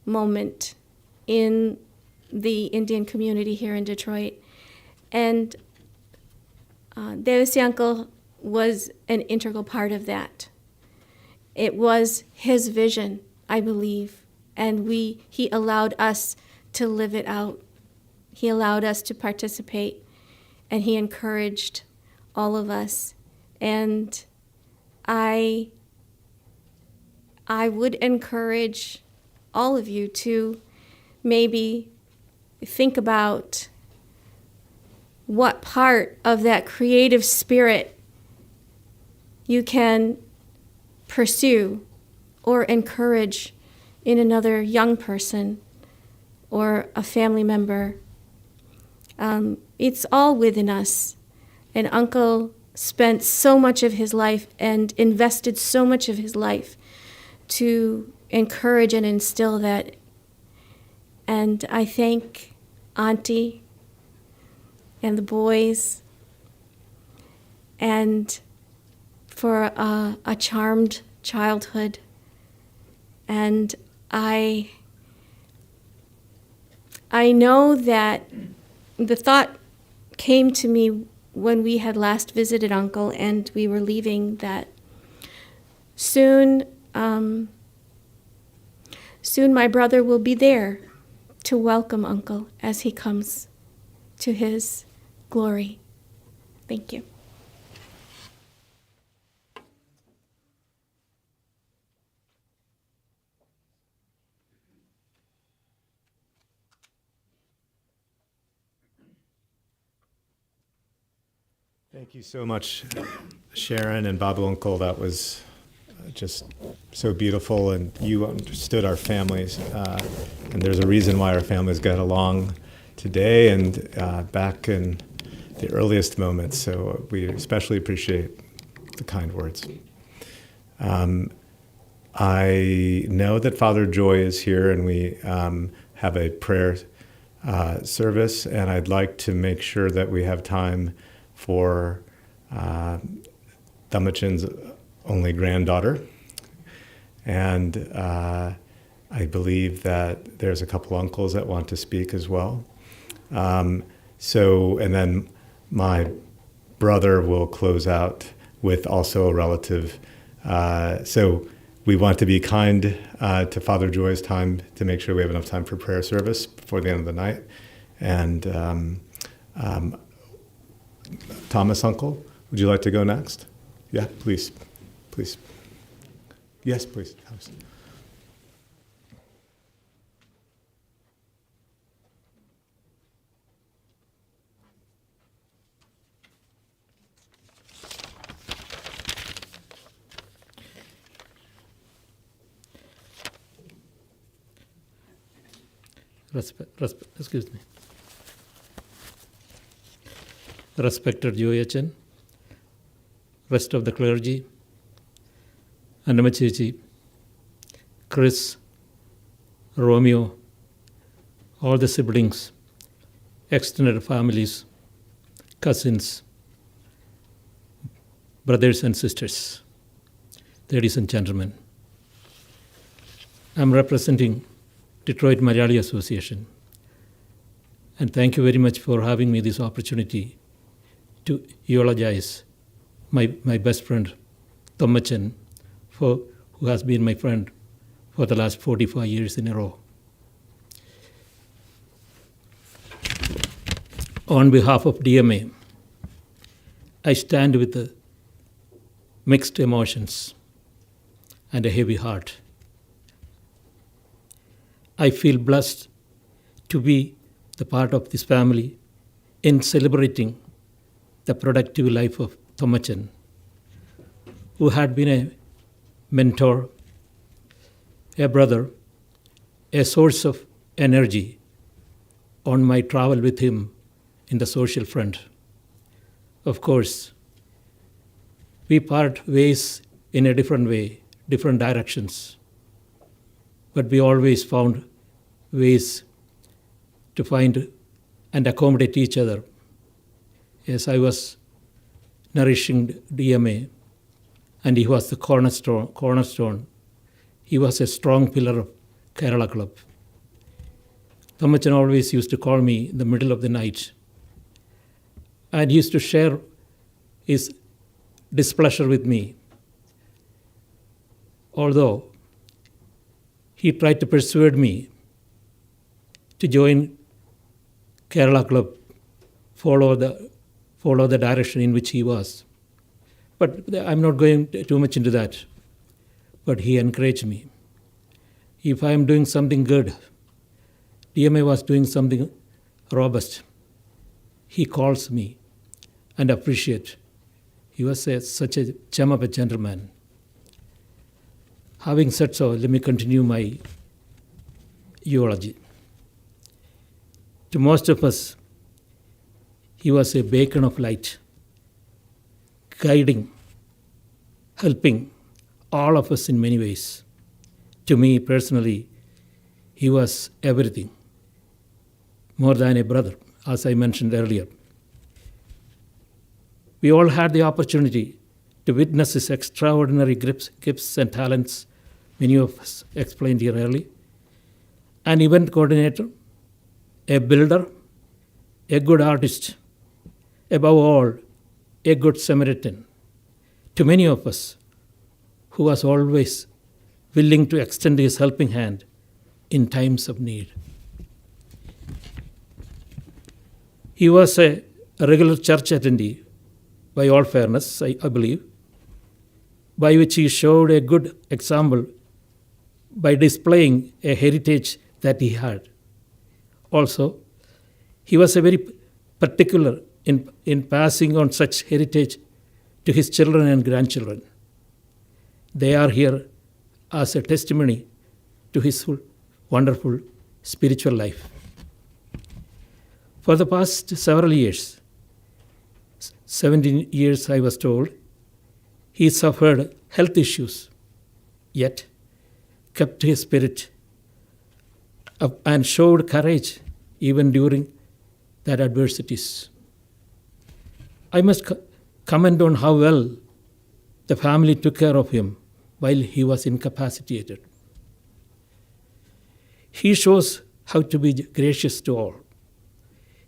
moment in the Indian community here in Detroit. And Devasia Uncle was an integral part of that. It was his vision, I believe, and he allowed us to live it out. He allowed us to participate, and he encouraged all of us. And I would encourage all of you to maybe think about what part of that creative spirit you can pursue or encourage in another young person or a family member. It's all within us. And Uncle spent so much of his life and invested so much of his life to encourage and instill that. And I thank Auntie and the boys and for a charmed childhood. And I know that the thought came to me when we had last visited Uncle and we were leaving that soon my brother will be there to welcome Uncle as he comes to his glory. Thank you. Thank you so much, Sharon and Babu Uncle. That was just so beautiful, and you understood our families. And there's a reason why our families got along today and back in the earliest moments. So we especially appreciate the kind words. I know that Father Joy is here, and we have a prayer service, and I'd like to make sure that we have time for Tamachin's only granddaughter. And I believe that there's a couple uncles that want to speak as well. And then my brother will close out with also a relative. So we want to be kind to Father Joy's time to make sure we have enough time for prayer service before the end of the night. And Thomas Uncle, would you like to go next? Yeah, please. Please. Yes, please. Thomas. Excuse me. Respected Joyachan, rest of the clergy, Annamachichi, Chris, Romeo, all the siblings, extended families, cousins, brothers and sisters, ladies and gentlemen. I'm representing Detroit Malayali Association, and thank you very much for having me this opportunity to eulogize my best friend, Tamachin, who has been my friend for the last 45 years in a row. On behalf of DMA, I stand with mixed emotions and a heavy heart. I feel blessed to be the part of this family in celebrating the productive life of Tamachin, who had been a mentor, a brother, a source of energy on my travel with him in the social front. Of course, we part ways in a different way, different directions, but we always found ways to find and accommodate each other. As I was nourishing DMA, and he was the cornerstone. He was a strong pillar of Kerala Club. Tamachin always used to call me in the middle of the night, and he used to share his displeasure with me. Although he tried to persuade me to join Kerala Club, follow the direction in which he was. But I'm not going too much into that. But he encouraged me. If I am doing something good, DMA was doing something robust. He calls me and appreciate. He was such a gem of a gentleman. Having said so, let me continue my eulogy. To most of us, he was a beacon of light, guiding, helping all of us in many ways. To me personally, he was everything, more than a brother, as I mentioned earlier. We all had the opportunity to witness his extraordinary gifts and talents, many of us explained here earlier. An event coordinator, a builder, a good artist, above all, a good Samaritan. To many of us, who was always willing to extend his helping hand in times of need. He was a regular church attendee, by all fairness, I believe, by which he showed a good example by displaying a heritage that he had. Also, he was a very particular in passing on such heritage to his children and grandchildren. They are here as a testimony to his wonderful spiritual life. For the past several years, 17 years I was told, he suffered health issues, yet kept his spirit up and showed courage even during that adversities. I must comment on how well the family took care of him while he was incapacitated. He shows how to be gracious to all,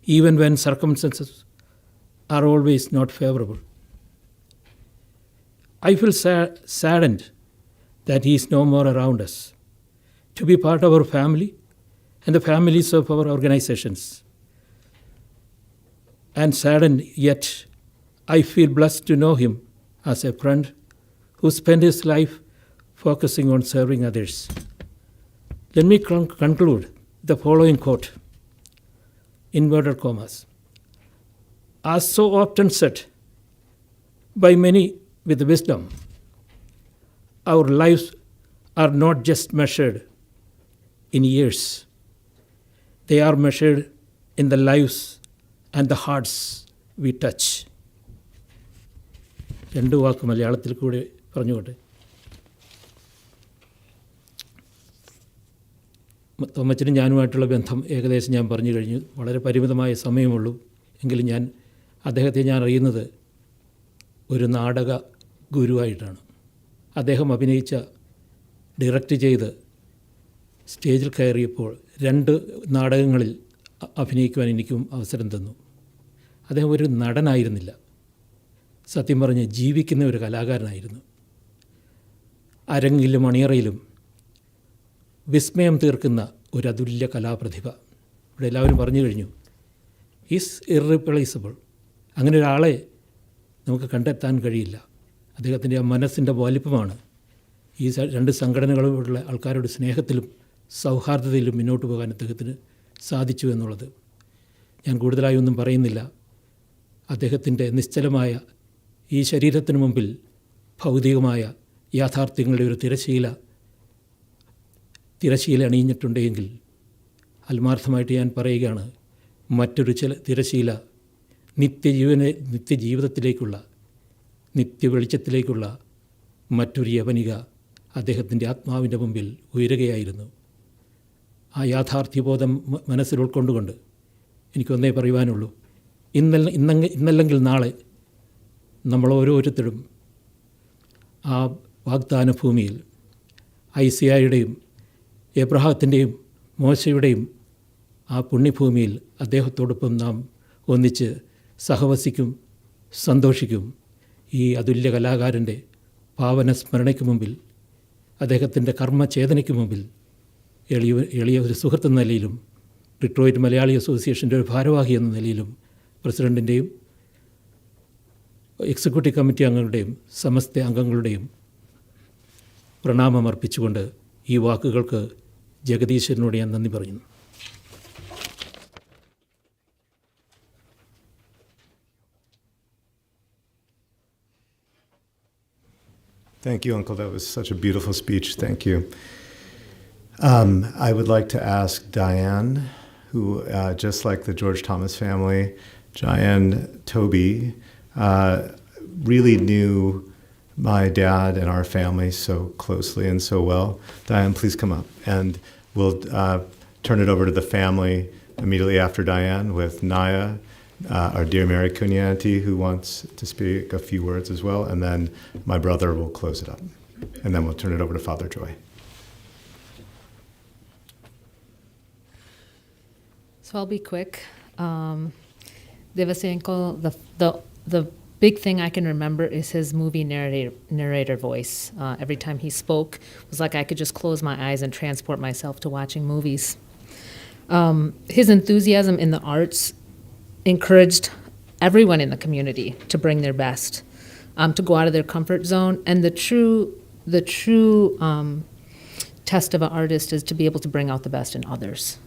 even when circumstances are always not favorable. I feel saddened that he is no more around us, to be part of our family and the families of our organizations. And saddened, yet I feel blessed to know him as a friend who spent his life focusing on serving others. Let me conclude the following quote, inverted commas. As so often said by many with wisdom, our lives are not just measured in years. They are measured in the lives and the hearts we touch. രണ്ട് വാക്ക് മലയാളത്തിൽ കൂടി പറഞ്ഞുകൊട്ടെ. തോമച്ചനും ഞാനുമായിട്ടുള്ള ബന്ധം ഏകദേശം ഞാൻ പറഞ്ഞു കഴിഞ്ഞു. വളരെ പരിമിതമായ സമയമുള്ളൂ. എങ്കിലും അദ്ദേഹത്തെ ഞാൻ അറിയുന്നത് ഒരു നാടക ഗുരുവായിട്ടാണ്. അദ്ദേഹം ഡയറക്റ്റ് ചെയ്ത് സ്റ്റേജിൽ കയറിയപ്പോൾ 2 നാടകങ്ങളിൽ അഭിനയിക്കുവാൻ എനിക്കും അവസരം തന്നു. അദ്ദേഹം ഒരു നടനായിരുന്നില്ല, സത്യം പറഞ്ഞ് ജീവിക്കുന്ന ഒരു കലാകാരനായിരുന്നു. അരങ്ങിലും അണിയറയിലും വിസ്മയം തീർക്കുന്ന ഒരു അതുല്യ കലാപ്രതിഭ. ഇവിടെ എല്ലാവരും പറഞ്ഞു കഴിഞ്ഞു, ഈസ് ഇർറിപ്ലേസബിൾ. അങ്ങനെ ഒരാളെ നമുക്ക് കണ്ടെത്താൻ കഴിയില്ല. അദ്ദേഹത്തിൻ്റെ ആ മനസ്സിൻ്റെ വലിപ്പമാണ് ഈ 2 സംഘടനകളോടുള്ള ആൾക്കാരുടെ സ്നേഹത്തിലും സൗഹാർദ്ദതയിലും മുന്നോട്ട് പോകാൻ അദ്ദേഹത്തിന് സാധിച്ചു എന്നുള്ളത്. ഞാൻ കൂടുതലായി ഒന്നും പറയുന്നില്ല. അദ്ദേഹത്തിൻ്റെ നിശ്ചലമായ ഈ ശരീരത്തിന് മുമ്പിൽ ഭൗതികമായ യാഥാർത്ഥ്യങ്ങളുടെ ഒരു തിരശീല അണിഞ്ഞിട്ടുണ്ടെങ്കിൽ ആത്മാർത്ഥമായിട്ട് ഞാൻ പറയുകയാണ്, മറ്റൊരു തിരശീല നിത്യജീവിതത്തിലേക്കുള്ള, നിത്യവെളിച്ചത്തിലേക്കുള്ള മറ്റൊരു യവനിക അദ്ദേഹത്തിൻ്റെ ആത്മാവിൻ്റെ മുമ്പിൽ ഉയരുകയായിരുന്നു. ആ യാഥാർത്ഥ്യബോധം മനസ്സിൽ ഉൾക്കൊണ്ടുകൊണ്ട് എനിക്കൊന്നേ പറയുവാനുള്ളൂ, ഇന്നല്ലെങ്കിൽ നാളെ നമ്മൾ ഓരോരുത്തരും ആ വാഗ്ദാന ഭൂമിയിൽ ഐസിയായുടെയും എബ്രഹാത്തിൻ്റെയും മോശയുടെയും ആ പുണ്യഭൂമിയിൽ അദ്ദേഹത്തോടൊപ്പം നാം ഒന്നിച്ച് സഹവസിക്കും, സന്തോഷിക്കും. ഈ അതുല്യ കലാകാരൻ്റെ പാവന സ്മരണയ്ക്ക് മുമ്പിൽ, അദ്ദേഹത്തിൻ്റെ കർമ്മചേതനയ്ക്ക് മുമ്പിൽ എളിയ ഒരു സുഹൃത്ത് എന്ന നിലയിലും ഡിട്രോയിറ്റ് മലയാളി അസോസിയേഷൻ്റെ ഒരു ഭാരവാഹി എന്ന നിലയിലും പ്രസിഡൻറ്റിൻ്റെയും എക്സിക്യൂട്ടീവ് കമ്മിറ്റി അംഗങ്ങളുടെയും സമസ്ത അംഗങ്ങളുടെയും പ്രണാമം അർപ്പിച്ചുകൊണ്ട് ഈ വാക്കുകൾക്ക് ജഗദീശ്വരനോട് ഞാൻ നന്ദി പറയുന്നു. Thank you, Uncle. That was such a beautiful speech. Thank you. I would like to ask Diane, who, just like the George Thomas family, Diane Toby, really knew my dad and our family so closely and so well. Diane, please come up. And we'll turn it over to the family immediately after Diane with Naya, our dear Mary Kunyanti, who wants to speak a few words as well. And then my brother will close it up. And then we'll turn it over to Father Joy. So I'll be quick. Devasia, the big thing I can remember is his movie narrator voice. Every time he spoke, it was like I could just close my eyes and transport myself to watching movies. His enthusiasm in the arts encouraged everyone in the community to bring their best, to go out of their comfort zone. And the true test of an artist is to be able to bring out the best in others.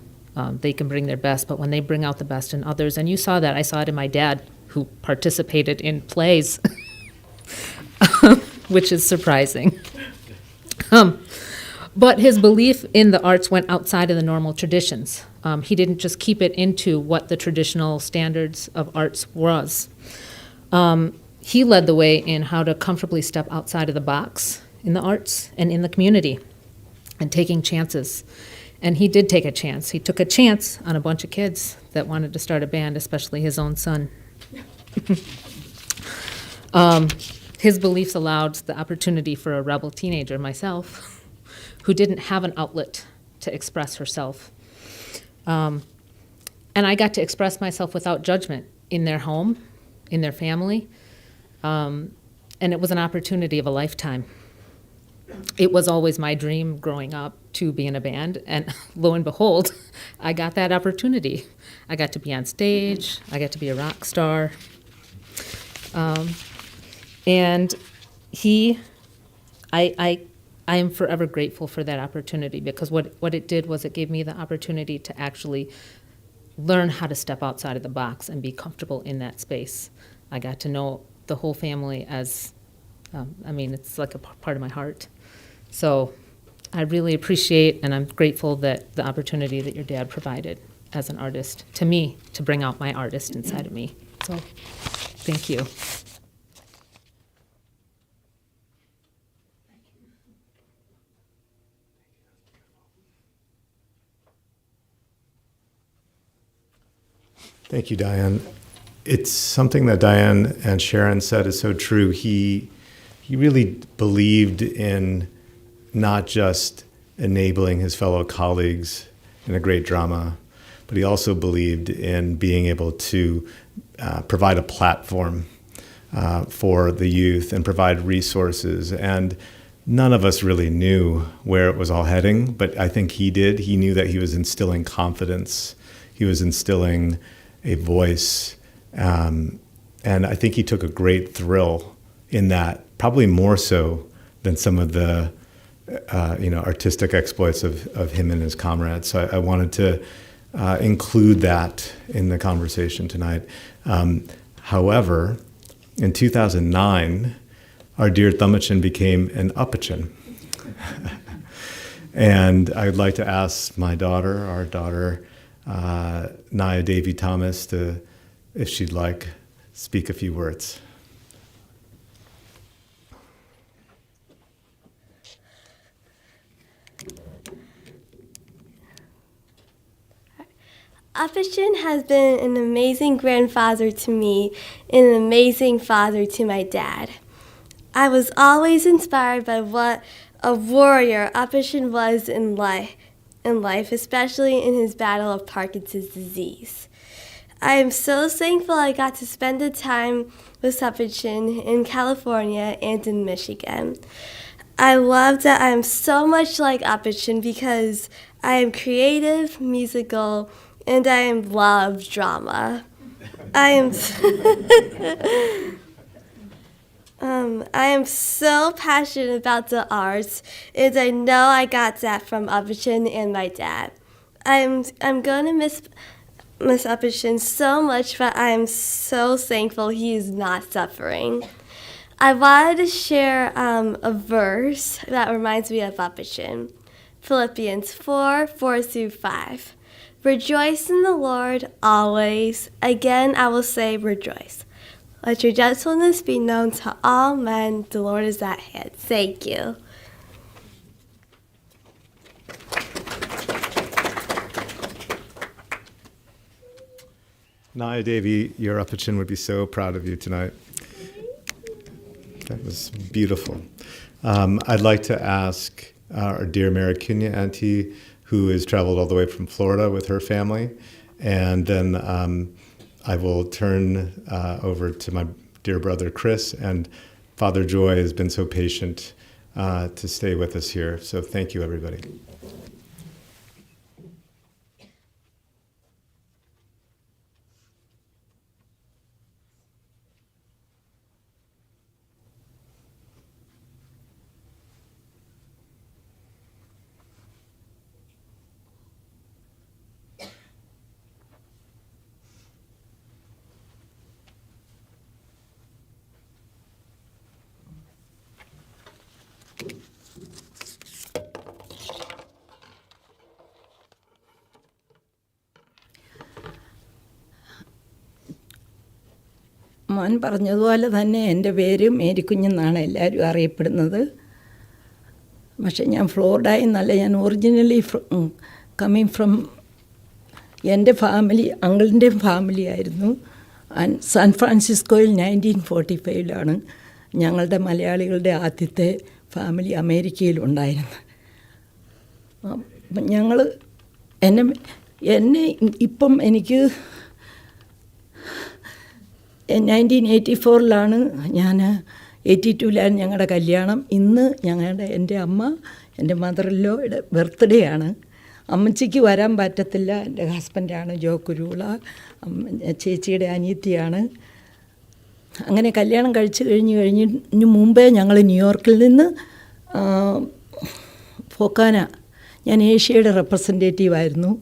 They can bring their best, but when they bring out the best in others, and you saw that, I saw it in my dad, who participated in plays, which is surprising. But his belief in the arts went outside of the normal traditions. He didn't just keep it into what the traditional standards of arts was. He led the way in how to comfortably step outside of the box in the arts and in the community and taking chances. And he did take a chance. He took a chance on a bunch of kids that wanted to start a band, especially his own son. His beliefs allowed the opportunity for a rebel teenager, myself, who didn't have an outlet to express herself. And I got to express myself without judgment in their home, in their family, and it was an opportunity of a lifetime. It was always my dream growing up to be in a band, and lo and behold, I got that opportunity. I got to be on stage, I got to be a rock star. And I am forever grateful for that opportunity, because what it did was it gave me the opportunity to actually learn how to step outside of the box and be comfortable in that space. I got to know the whole family as, it's like a part of my heart. So I really appreciate and I'm grateful that the opportunity that your dad provided as an artist to me, to bring out my artist inside of me. So thank you. Thank you, Diane. It's something that Diane and Sharon said is so true. He really believed in not just enabling his fellow colleagues in a great drama, but he also believed in being able to provide a platform for the youth and provide resources. And none of us really knew where it was all heading, but I think he did. He knew that he was instilling confidence. He was instilling a voice. And I think he took a great thrill in that, probably more so than some of the artistic exploits of him and his comrades. So I wanted to include that in the conversation tonight. However, in 2009, our dear Thumachin became an Upachin. And I'd like to ask our daughter, Naya Devi Thomas, if she'd like, speak a few words. Upachin has been an amazing grandfather to me and an amazing father to my dad. I was always inspired by what a warrior Upachin was in life, especially in his battle of Parkinson's disease. I am so thankful I got to spend the time with Upachin in California and in Michigan. I love that I am so much like Upachin because I am creative, musical, and I love drama. I am so passionate about the arts, and I know I got that from Upachin and my dad. I'm gonna miss Upachin so much, but I am so thankful he is not suffering. I wanted to share a verse that reminds me of Upashin. Philippians 4:4-5. Rejoice in the Lord always. Again, I will say rejoice. Let your gentleness be known to all men. The Lord is at hand. Thank you. Naya Devi, your Upachin would be so proud of you tonight. That was beautiful. I'd like to ask our dear Maricunia auntie, who has traveled all the way from Florida with her family, and then I will turn over to my dear brother Chris, and Father Joy has been so patient to stay with us here. So thank you, everybody. മോൻ പറഞ്ഞതുപോലെ തന്നെ എൻ്റെ പേര് മേരിക്കുഞ്ഞെന്നാണ് എല്ലാവരും അറിയപ്പെടുന്നത്. പക്ഷേ ഞാൻ ഫ്ലോറിഡയിൽ നിന്നല്ല, ഞാൻ ഒറിജിനലി കമ്മിങ് ഫ്രം എൻ്റെ ഫാമിലി അങ്കിളിൻ്റെ ഫാമിലി ആയിരുന്നു. സാൻ ഫ്രാൻസിസ്കോയിൽ 1945 ഞങ്ങളുടെ മലയാളികളുടെ ആദ്യത്തെ ഫാമിലി അമേരിക്കയിലുണ്ടായിരുന്നത്. അപ്പം ഞങ്ങൾ എന്നെ ഇപ്പം എനിക്ക് 1984 ഞാൻ 82 ഞങ്ങളുടെ കല്യാണം. ഇന്ന് എൻ്റെ അമ്മ എൻ്റെ മദറിലോയുടെ ബർത്ത്ഡേ ആണ്. അമ്മച്ചിക്ക് വരാൻ പറ്റത്തില്ല. എൻ്റെ ഹസ്ബൻഡാണ് ജോ കുരുള, ചേച്ചിയുടെ അനിയത്തിയാണ്. അങ്ങനെ കല്യാണം കഴിഞ്ഞതിന് മുമ്പേ ഞങ്ങൾ ന്യൂയോർക്കിൽ നിന്ന് ഫോക്കാന, ഞാൻ ഏഷ്യയുടെ റെപ്രസെൻറ്റേറ്റീവായിരുന്നു.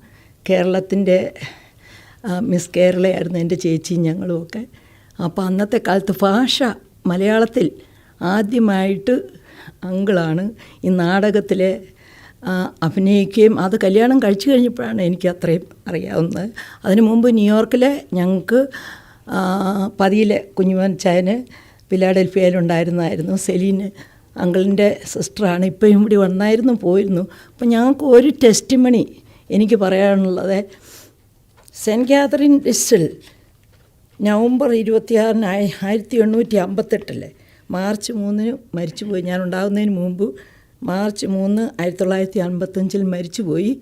കേരളത്തിൻ്റെ മിസ് കേരളയായിരുന്നു എൻ്റെ ചേച്ചിയും ഞങ്ങളുമൊക്കെ. അപ്പോൾ അന്നത്തെ കാലത്ത് ഭാഷ മലയാളത്തിൽ ആദ്യമായിട്ട് അങ്കിളാണ് ഈ നാടകത്തിൽ അഭിനയിക്കുകയും അത് കല്യാണം കഴിച്ചു കഴിഞ്ഞപ്പോഴാണ് എനിക്ക് അത്രയും അറിയാവുന്നത്. അതിനു മുമ്പ് ന്യൂയോർക്കിൽ ഞങ്ങൾക്ക് പതിയിലെ കുഞ്ഞുമോൻ ചായന് ഫിലാഡൽഫിയയിലുണ്ടായിരുന്നായിരുന്നു. സെലീന് അങ്കിളിൻ്റെ സിസ്റ്ററാണ്. ഇപ്പം ഇവിടെ വന്നായിരുന്നു പോയിരുന്നു. അപ്പം ഞങ്ങൾക്ക് ഒരു ടെസ്റ്റിമണി എനിക്ക് പറയാനുള്ളത്, സെൻറ്റ് കാതറിൻ ഡിസ്റ്റിൽ നവംബർ 26 1858 മാർച്ച് 3 മരിച്ചുപോയി. ഞാൻ ഉണ്ടാകുന്നതിന് മുമ്പ് മാർച്ച് 3 1955 മരിച്ചുപോയി.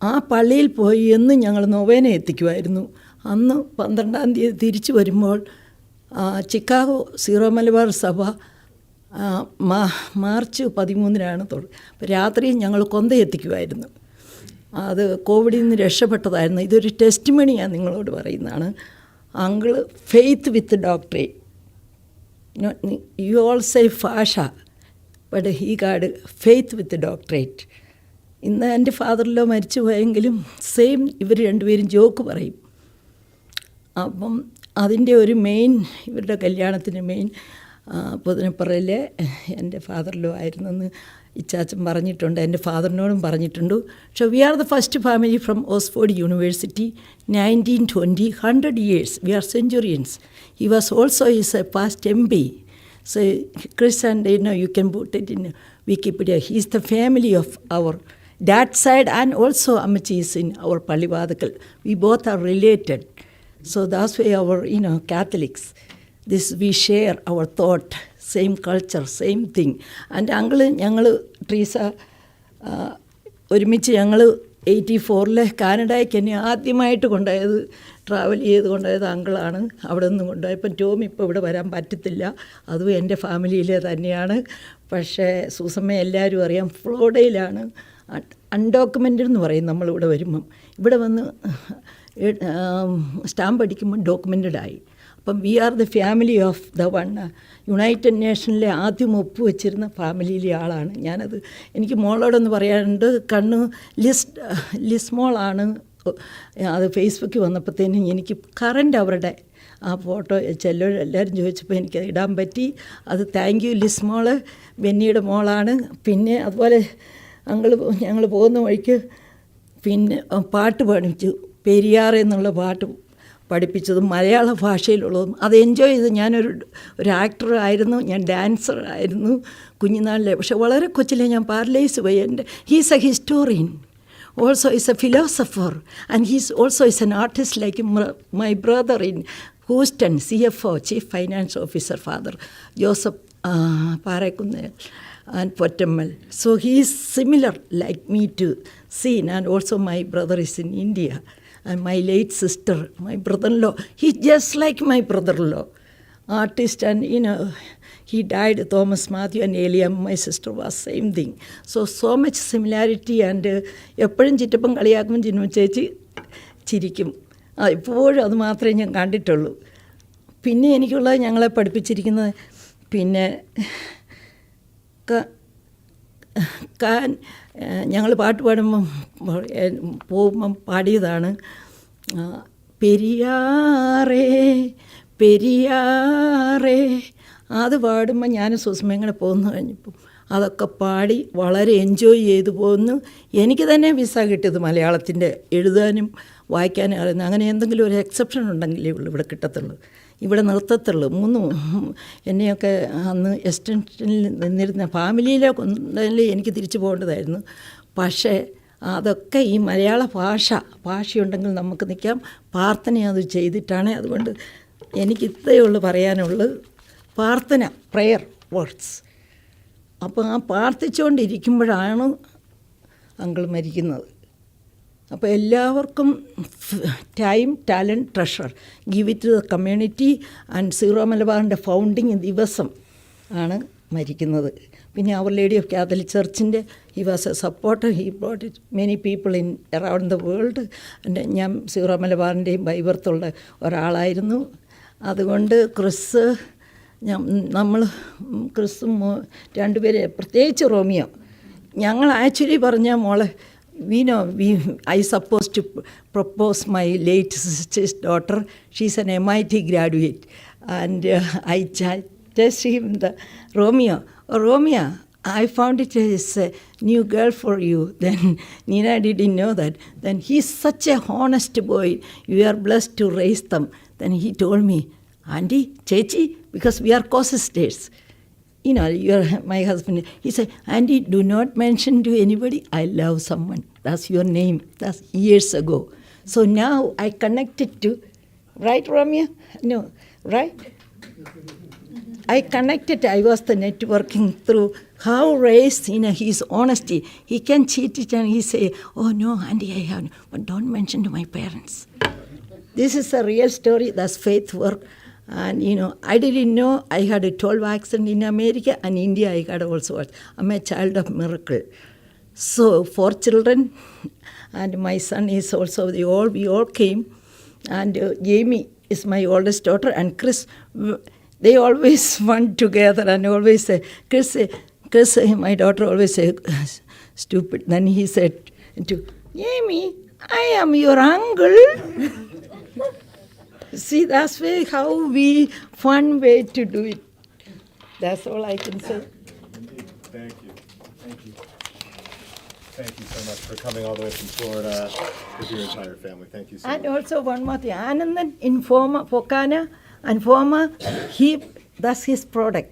ആ പള്ളിയിൽ പോയി എന്നും ഞങ്ങൾ നൊവേന എത്തിക്കുമായിരുന്നു. അന്ന് 12-ാം തീയതി തിരിച്ചു വരുമ്പോൾ ചിക്കാഗോ സീറോ മലബാർ സഭ മാർച്ച് 13 അപ്പോൾ രാത്രി ഞങ്ങൾ കൊന്ത എത്തിക്കുമായിരുന്നു. അത് കോവിഡിൽ നിന്ന് രക്ഷപ്പെട്ടതായിരുന്നു. ഇതൊരു ടെസ്റ്റിമണി ഞാൻ നിങ്ങളോട് പറയുന്നതാണ്. Uncle faith with doctorate. You all say ഭാഷ, but he got faith with doctorate. ഇന്ന് എൻ്റെ ഫാദറിലോ മരിച്ചു പോയെങ്കിലും സെയിം ഇവർ രണ്ടുപേരും ജോക്ക് പറയും. അപ്പം അതിൻ്റെ ഒരു മെയിൻ, ഇവരുടെ കല്യാണത്തിന് മെയിൻ പുതിനപ്പുറയിലെ എൻ്റെ ഫാദറിലോ ആയിരുന്നെന്ന് ഇച്ചാച്ചൻ പറഞ്ഞിട്ടുണ്ട്, എൻ്റെ ഫാദറിനോടും പറഞ്ഞിട്ടുണ്ട്. പക്ഷേ we are the first family from Oxford University 1920, 100 years. We are centurions. He was also a past MP. So Chris, and you can put it in Wikipedia. He is the family of our dad's side, and also Amachi is in our Pallivadakal. We both are related. So that's why our Catholics, this we share our thought, same culture, same thing. And ഞങ്ങൾ ട്രീസ ഒരുമിച്ച് ഞങ്ങൾ 84 കാനഡയ്ക്ക് എന്നെ ആദ്യമായിട്ട് കൊണ്ടുപോയത്, travel ചെയ്ത് കൊണ്ടുപോയത് അങ്കിളാണ്. അവിടെ നിന്ന് കൊണ്ടുപോയപ്പം ടോം ഇപ്പോൾ ഇവിടെ വരാൻ പറ്റത്തില്ല, അതും എൻ്റെ ഫാമിലിയിലെ തന്നെയാണ്. പക്ഷേ സൂസമ്മ എല്ലാവരും അറിയാം, ഫ്ലോറിഡയിലാണ്. അൺഡോക്യുമെൻ്റഡ് എന്ന് പറയും നമ്മളിവിടെ വരുമ്പം. ഇവിടെ വന്ന് സ്റ്റാമ്പ് അടിക്കുമ്പോൾ ഡോക്യുമെൻ്റഡ് ആയി. അപ്പം we are the family of the one united നേഷനിലെ ആദ്യം ഒപ്പുവെച്ചിരുന്ന ഫാമിലിയിലെ ആളാണ് ഞാനത്. എനിക്ക് മോളോടൊന്ന് പറയാനുണ്ട്, കണ്ണ് ലിസ്മോളാണ് അത് ഫേസ്ബുക്കിൽ വന്നപ്പോഴത്തേനും എനിക്ക് കറണ്ട് അവരുടെ ആ ഫോട്ടോ എല്ലാവരും ചോദിച്ചപ്പോൾ എനിക്കത് ഇടാൻ പറ്റി. അത് താങ്ക് യു ലിസ് മോള്, ബെന്നിയുടെ മോളാണ്. പിന്നെ അതുപോലെ ഞങ്ങൾ പോകുന്ന വഴിക്ക് പിന്നെ പാട്ട് പഠിപ്പിച്ചു, പെരിയാർ എന്നുള്ള പാട്ട് പഠിപ്പിച്ചതും മലയാള ഭാഷയിലുള്ളതും അത് എൻജോയ് ചെയ്ത്. ഒരു ആക്ടറായിരുന്നു, ഞാൻ ഡാൻസർ ആയിരുന്നു കുഞ്ഞുനാളിലെ. പക്ഷെ വളരെ കൊച്ചിലെ ഞാൻ പാരലൈസ് പോയി. He's A historian, also is a philosopher, and he's also is an artist like my brother in Houston, CFO, Chief Finance Officer, Father Joseph Parakunde and Pottammal. So he is similar like me to scene, and also my brother is in India. And my late sister, my brother-in-law, he's just like my brother-in-law, artist, and he died, Thomas Matthew and Eliam, my sister was same thing. So much similarity, and എപ്പോഴും ചിറ്റപ്പം കളിയാക്കുമ്പോൾ ചിന്നു ചേച്ചി ചിരിക്കും. ഇപ്പോഴും അത് മാത്രമേ ഞാൻ കണ്ടിട്ടുള്ളൂ. പിന്നെ എനിക്കുള്ളത് ഞങ്ങളെ പഠിപ്പിച്ചിരിക്കുന്നത് പിന്നെ ഞങ്ങൾ പാട്ട് പോകുമ്പം പാടിയതാണ് പെരിയാറേ പെരിയാറേ. അത് പാടുമ്പോൾ ഞാനും സുസ്മയും കൂടെ പോകുന്നു കഴിഞ്ഞപ്പോൾ അതൊക്കെ പാടി വളരെ എൻജോയ് ചെയ്തു പോകുന്നു. എനിക്ക് തന്നെ വിസ കിട്ടിയത് മലയാളത്തിൻ്റെ എഴുതാനും വായിക്കാനും അറിയുന്നു. അങ്ങനെ എന്തെങ്കിലും ഒരു എക്സെപ്ഷൻ ഉണ്ടെങ്കിലേ ഉള്ളൂ ഇവിടെ കിട്ടത്തുള്ളൂ, ഇവിടെ നിർത്തത്തുള്ളൂ. എന്നെയൊക്കെ അന്ന് എക്സ്റ്റൻഷനിൽ നിന്നിരുന്ന ഫാമിലിയിലെ കൊണ്ടല്ലേ എനിക്ക് തിരിച്ചു പോകേണ്ടതായിരുന്നു. പക്ഷേ അതൊക്കെ ഈ മലയാള ഭാഷയുണ്ടെങ്കിൽ നമുക്ക് നിൽക്കാം. പ്രാർത്ഥന അത് ചെയ്തിട്ടാണ്. അതുകൊണ്ട് എനിക്ക് ഇത്രയേ ഉള്ളൂ പറയാനുള്ളൂ. പ്രാർത്ഥന, പ്രെയർ വേർഡ്സ്. അപ്പോൾ ആ പ്രാർത്ഥിച്ചുകൊണ്ടിരിക്കുമ്പോഴാണ് അങ്കിൾ മരിക്കുന്നത്. അപ്പോൾ എല്ലാവർക്കും time, talent, treasure give it to the community. And Syro മലബാറിൻ്റെ ഫൗണ്ടിങ് ദിവസം ആണ് മരിക്കുന്നത്. പിന്നെ അവർ ലേഡി ഓഫ് കാത്തലിക് ചർച്ചിൻ്റെ he was a supporter. He brought it many people in around the world. ഞാൻ സീറോ മലബാറിൻ്റെയും ബൈബർത്തുള്ള ഒരാളായിരുന്നു. അതുകൊണ്ട് ക്രിസ്സും രണ്ടുപേരെ, പ്രത്യേകിച്ച് റോമിയോ, ഞങ്ങൾ ആക്ച്വലി പറഞ്ഞാൽ മോളെ I supposed to propose my late sister's daughter. She's an MIT graduate. And I test him, Romeo, I found it as a new girl for you. Then Nina didn't know that. Then he's such a honest boy. You are blessed to raise them. Then he told me, Auntie, Chechi, because we are co-sisters. You're my husband. He said, Auntie, do not mention to anybody, I love someone. That's your name. That's years ago. So now I connected to, right, Romeo? No, right? I connected, I was the networking through how raised, his honesty. He can cheat it and he say, oh no, Auntie, I have, but don't mention to my parents. This is a real story. That's faith work. And I didn't know I had a 12 accent in America, and India I had also. I'm a child of miracle. So 4 children, and my son is also we all came. And Jamie is my oldest daughter, and Chris, they always went together and always say, Chris, my daughter always say, stupid. Then he said to Jamie, I am your uncle. See, that's how fun way to do it. That's all I can say. Thank you. Thank you so much for coming all the way from Florida with your entire family. Thank you so much. And also one more thing, Anandan Fokana and Forma, that's his product.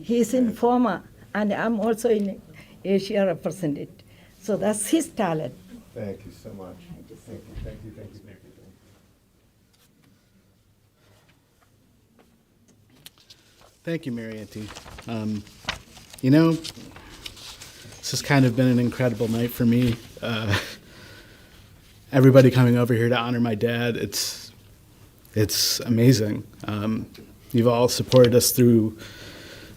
He's in Forma, and I'm also in Asia represented. So that's his talent. Thank you so much. Thank you. Thank you, Mary Auntie. This has kind of been an incredible night for me. Everybody coming over here to honor my dad, it's amazing. You've all supported us through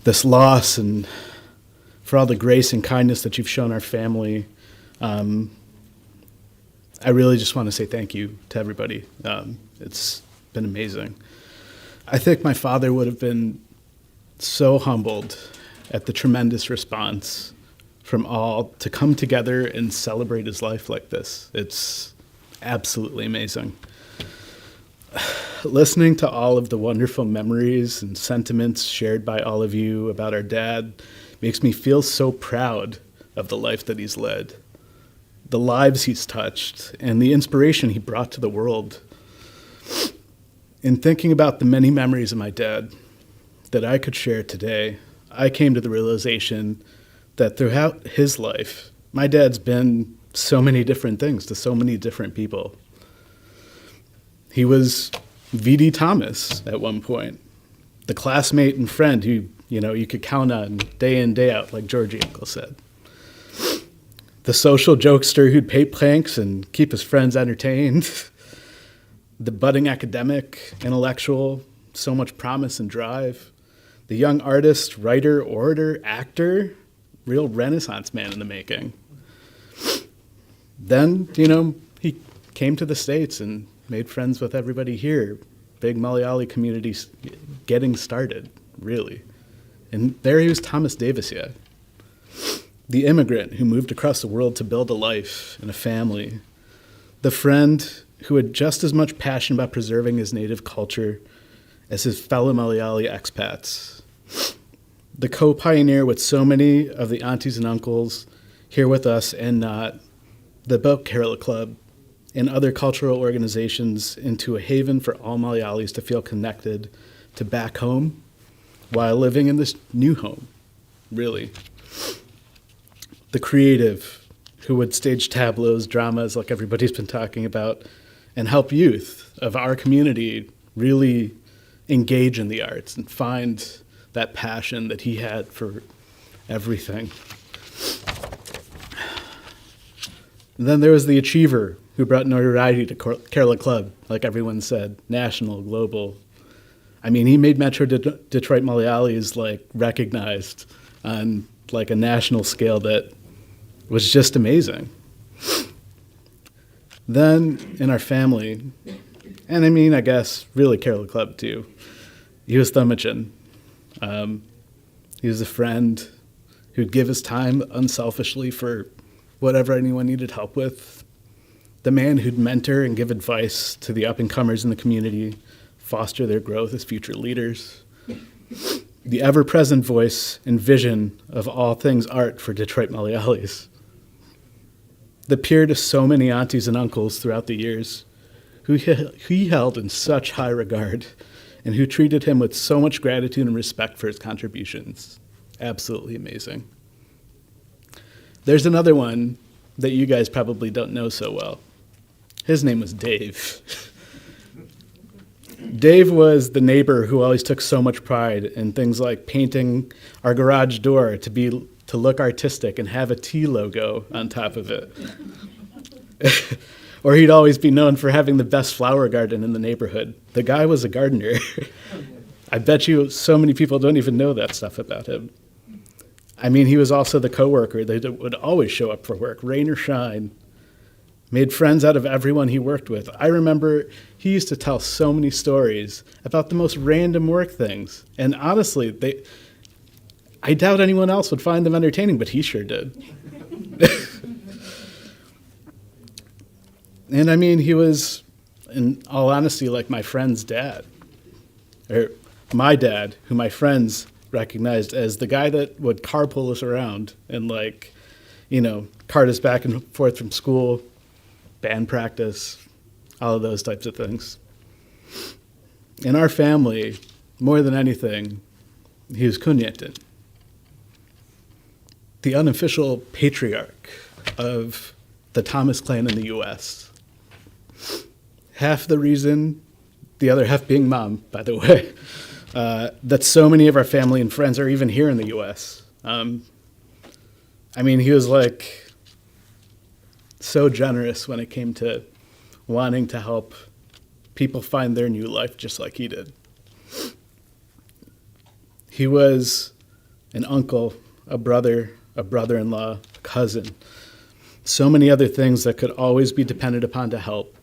this loss, and for all the grace and kindness that you've shown our family. I really just want to say thank you to everybody. It's been amazing. I think my father would have been so humbled at the tremendous response from all to come together and celebrate his life like this. absolutely amazing. Listening to all of the wonderful memories and sentiments shared by all of you about our dad makes me feel so proud of the life that he's led, the lives he's touched, and the inspiration he brought to the world. In thinking about the many memories of my dad that I could share today, I came to the realization that throughout his life, my dad's been so many different things to so many different people. He was V.D. Thomas at one point, the classmate and friend who, you could count on day in, day out, like Georgie Uncle said. The social jokester who'd pay pranks and keep his friends entertained. The budding academic, intellectual, so much promise and drive. The young artist, writer, orator, actor, real Renaissance man in the making. Then, he came to the States and made friends with everybody here. Big Malayali community getting started, really. And there he was, Thomas Devasia, the immigrant who moved across the world to build a life and a family. The friend who had just as much passion about preserving his native culture as his fellow Malayali expats. The co-pioneer with so many of the aunties and uncles here with us and not, the Boat Kerala Club, and other cultural organizations into a haven for all Malayalis to feel connected to back home while living in this new home, really. The creative who would stage tableaus, dramas like everybody's been talking about, and help youth of our community really engage in the arts and find that passion that he had for everything. And then there was the achiever who brought notoriety to Kerala Club, like everyone said, national, global. I mean, he made Metro Detroit Malayalis recognized on a national scale that was just amazing. Then in our family, and I guess really Kerala Club too, he was Thomachan. He was a friend who'd give his time unselfishly for whatever anyone needed help with. The man who'd mentor and give advice to the up-and-comers in the community, foster their growth as future leaders. The ever-present voice and vision of all things art for Detroit Malayalis. The peer to so many aunties and uncles throughout the years, who he held in such high regard, and who treated him with so much gratitude and respect for his contributions. Absolutely amazing. There's another one that you guys probably don't know so well. His name was Dave. Dave was the neighbor who always took so much pride in things like painting our garage door to look artistic and have a T logo on top of it. Or he'd always be known for having the best flower garden in the neighborhood. The guy was a gardener. I bet you so many people don't even know that stuff about him. He was also the coworker that would always show up for work, rain or shine. Made friends out of everyone he worked with. I remember he used to tell so many stories about the most random work things. And honestly, I doubt anyone else would find them entertaining, but he sure did. And he was, in all honesty, like my friend's dad. Or my dad, who my friends recognized as the guy that would carpool us around and cart us back and forth from school, band practice, all of those types of things. In our family, more than anything, he was Kunyatin, the unofficial patriarch of the Thomas clan in the U.S. Half the reason, the other half being Mom, by the way, that so many of our family and friends are even here in the U.S. He was so generous when it came to wanting to help people find their new life just like he did. He was an uncle, a brother, a brother-in-law, a cousin, so many other things that could always be depended upon to help,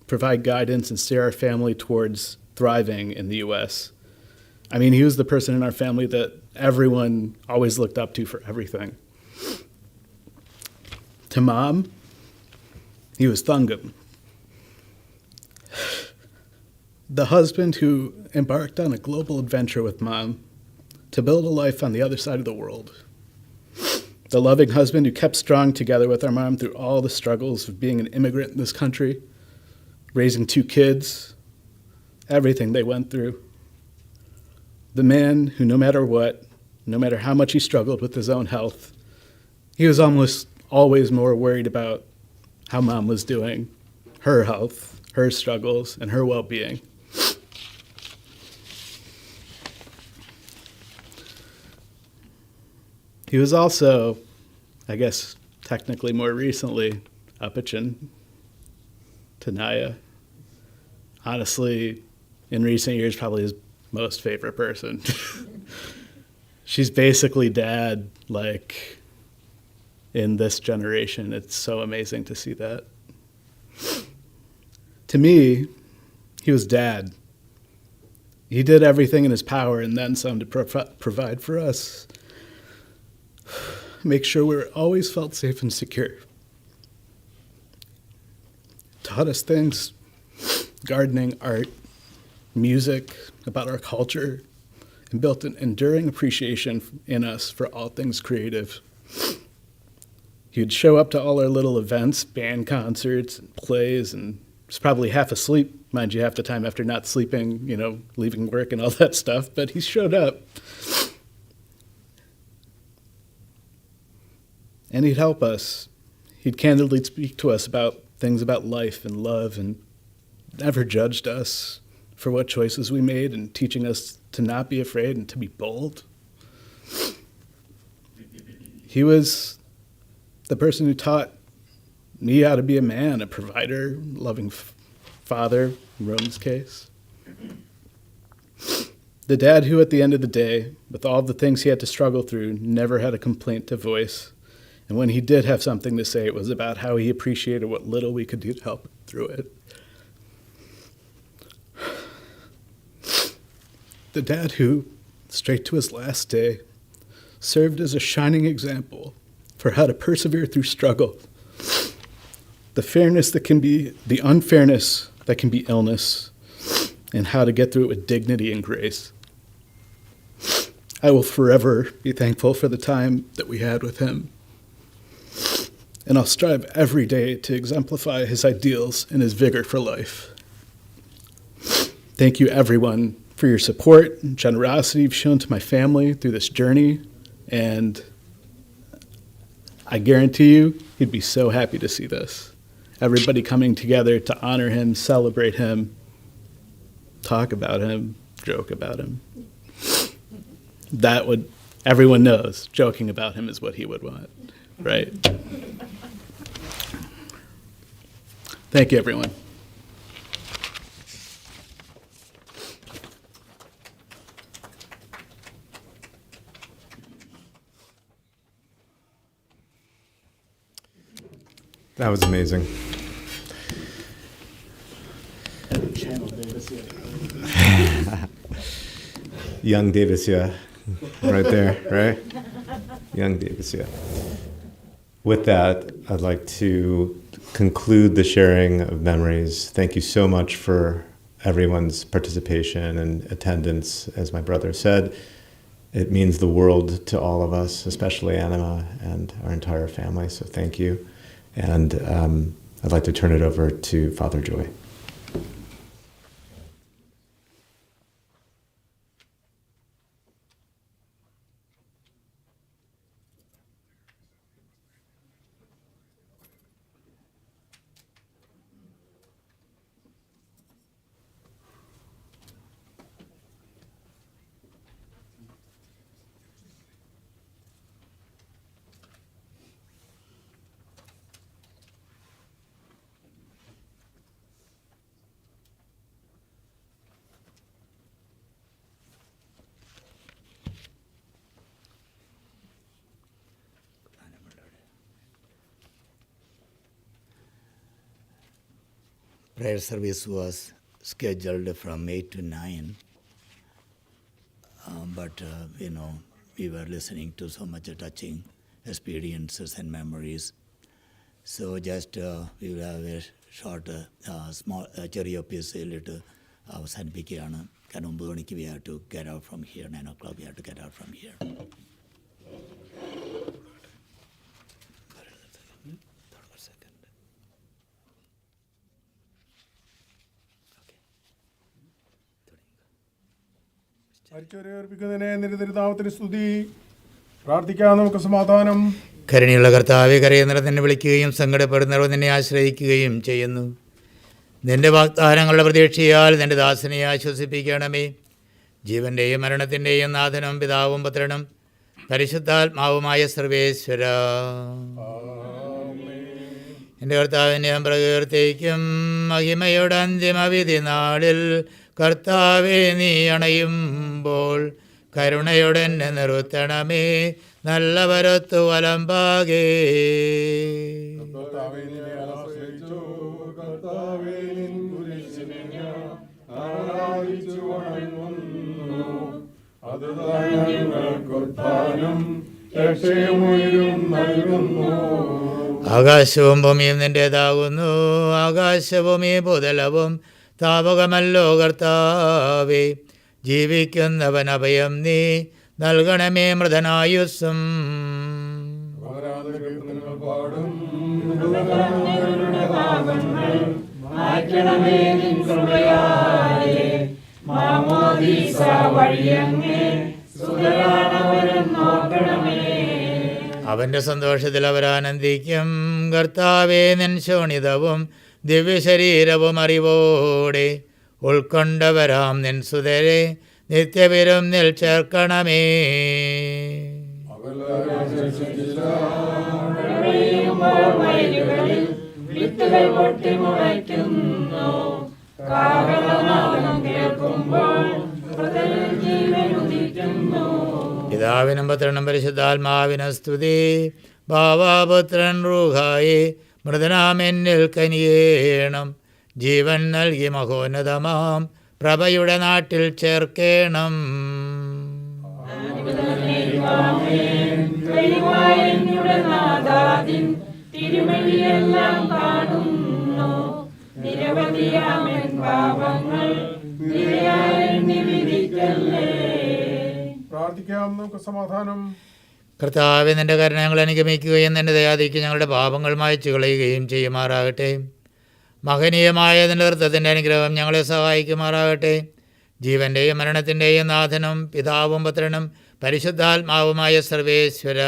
provide guidance, and steer our family towards thriving in the U.S. He was the person in our family that everyone always looked up to for everything. To Mom, he was Thungam, The husband who embarked on a global adventure with Mom to build a life on the other side of the world. The loving husband who kept strong together with our mom through all the struggles of being an immigrant in this country, raising 2 kids, everything they went through. The man who, no matter what, no matter how much he struggled with his own health, he was almost always more worried about how Mom was doing, her health, her struggles, and her well-being. He was also, I guess, technically more recently, Upachin to Naya. Honestly, in recent years, probably his most favorite person. She's basically Dad, like, in this generation. It's so amazing to see that. To me, he was Dad. He did everything in his power and then some to provide for us. Make sure we always felt safe and secure. Taught us things, gardening, art, music, about our culture, and built an enduring appreciation in us for all things creative. He'd show up to all our little events, band concerts, and plays, and was probably half asleep, mind you, half the time after not sleeping, leaving work and all that stuff, but he showed up. And he'd help us. He'd candidly speak to us about things about life and love and never judged us for what choices we made and teaching us to not be afraid and to be bold. He was the person who taught me how to be a man, a provider, loving father, in Rome's case. The dad who, at the end of the day, with all the things he had to struggle through, never had a complaint to voice. And when he did have something to say, it was about how he appreciated what little we could do to help through it. The dad who, straight to his last day, served as a shining example for how to persevere through struggle. The fairness that can be, the unfairness that can be illness, and how to get through it with dignity and grace. I will forever be thankful for the time that we had with him. And I'll strive every day to exemplify his ideals and his vigor for life. Thank you, everyone, for your support and generosity you've shown to my family through this journey. And I guarantee you, he'd be so happy to see this. Everybody coming together to honor him, celebrate him, talk about him, joke about him. Everyone knows joking about him is what he would want, right? Thank you, everyone. That was amazing. Young Devasia, right there, right? Young Devasia. With that, I'd like to conclude the sharing of memories. Thank you so much for everyone's participation and attendance. As my brother said, it means the world to all of us, especially Anima and our entire family, so thank you. And I'd like to turn it over to Father Joy. Prayer service was scheduled from 8 to 9, but we were listening to so much touching experiences and memories. So just we will have a short, small cherry piece, a little അവസാനിപ്പിക്കുകയാണ്. കാരണം 9 മണിക്ക് we have to get out from here, 9 o'clock we have to get out from here. മരിച്ചവരെ അർപ്പിക്കുന്നതിനെ നിന്റെ തിരുനാമത്തിന് സ്തുതി. പ്രാർത്ഥിക്കാം നമുക്ക് സമാധാനം. കരുണയുള്ള കർത്താവെ, കരയുന്നവർ നിന്നെ വിളിക്കുകയും സങ്കടപ്പെടുന്നവർ നിന്നെ ആശ്രയിക്കുകയും ചെയ്യുന്നു. നിന്റെ വാഗ്ദാനങ്ങളുടെ പ്രതീക്ഷയാൽ നിന്റെ ദാസനെ ആശ്വസിപ്പിക്കണമേ. ജീവൻ്റെയും മരണത്തിൻ്റെയും നാഥനും പിതാവും പുത്രനും പരിശുദ്ധാത്മാവുമായ സർവേശ്വര, എൻ്റെ കർത്താവിനെ ഞാൻ പ്രകീർത്തിക്കും. മഹിമയുടെ അന്തിമവിധി നാളിൽ കർത്താവെ നീ അണയുമ്പോൾ കരുണയുടെ എന്നെ നിർത്തണമേ. നല്ല വരത്തു വലമ്പാകേ ആകാശവും ഭൂമിയും നിൻ്റേതാകുന്നു. ആകാശവും ഈ ഭൂതലവും താപകമല്ലോ കർത്താവേ. ജീവിക്കുന്നവൻ അഭയം നീ നൽകണമേ മൃതനായുസ്സും. അവൻ്റെ സന്തോഷത്തിൽ അവരാനന്ദിക്കും. കർത്താവേ, നിൻ ശോണിതവും ദിവ്യശരീരവും അറിവോടെ ഉൾക്കൊണ്ടവരാം നിൻ സുതരെ നിത്യവിരും നിൽ ചേർക്കണമേ. പിതാവിനും പുത്രനും പരിശുദ്ധാത്മാവിനും സ്തുതി. ഭാവാപുത്രൻ റൂഹായി മൃതനാമെന്നിൽ കനിയേണം. ജീവൻ നൽകി മഹോന്നതമാം പ്രഭയുടെ നാട്ടിൽ ചേർക്കേണം. പ്രാർത്ഥിക്കാം നമുക്ക് സമാധാനം. കർത്താവേ, നിന്റെ കരുണ ഞങ്ങൾ അനുഗമിക്കുകയും നിന്റെ ദയാദിക്ക് ഞങ്ങളുടെ പാപങ്ങൾ മായ്ച്ചു കളയുകയും ചെയ്യുമാറാകട്ടെ. മഹനീയമായ നിന്റെ നൃത്തത്തിൻ്റെ അനുഗ്രഹം ഞങ്ങളെ സഹായിക്കുമാറാകട്ടെ. ജീവൻ്റെയും മരണത്തിൻ്റെയും നാഥനും പിതാവും പുത്രനും പരിശുദ്ധാത്മാവുമായ സർവേശ്വര,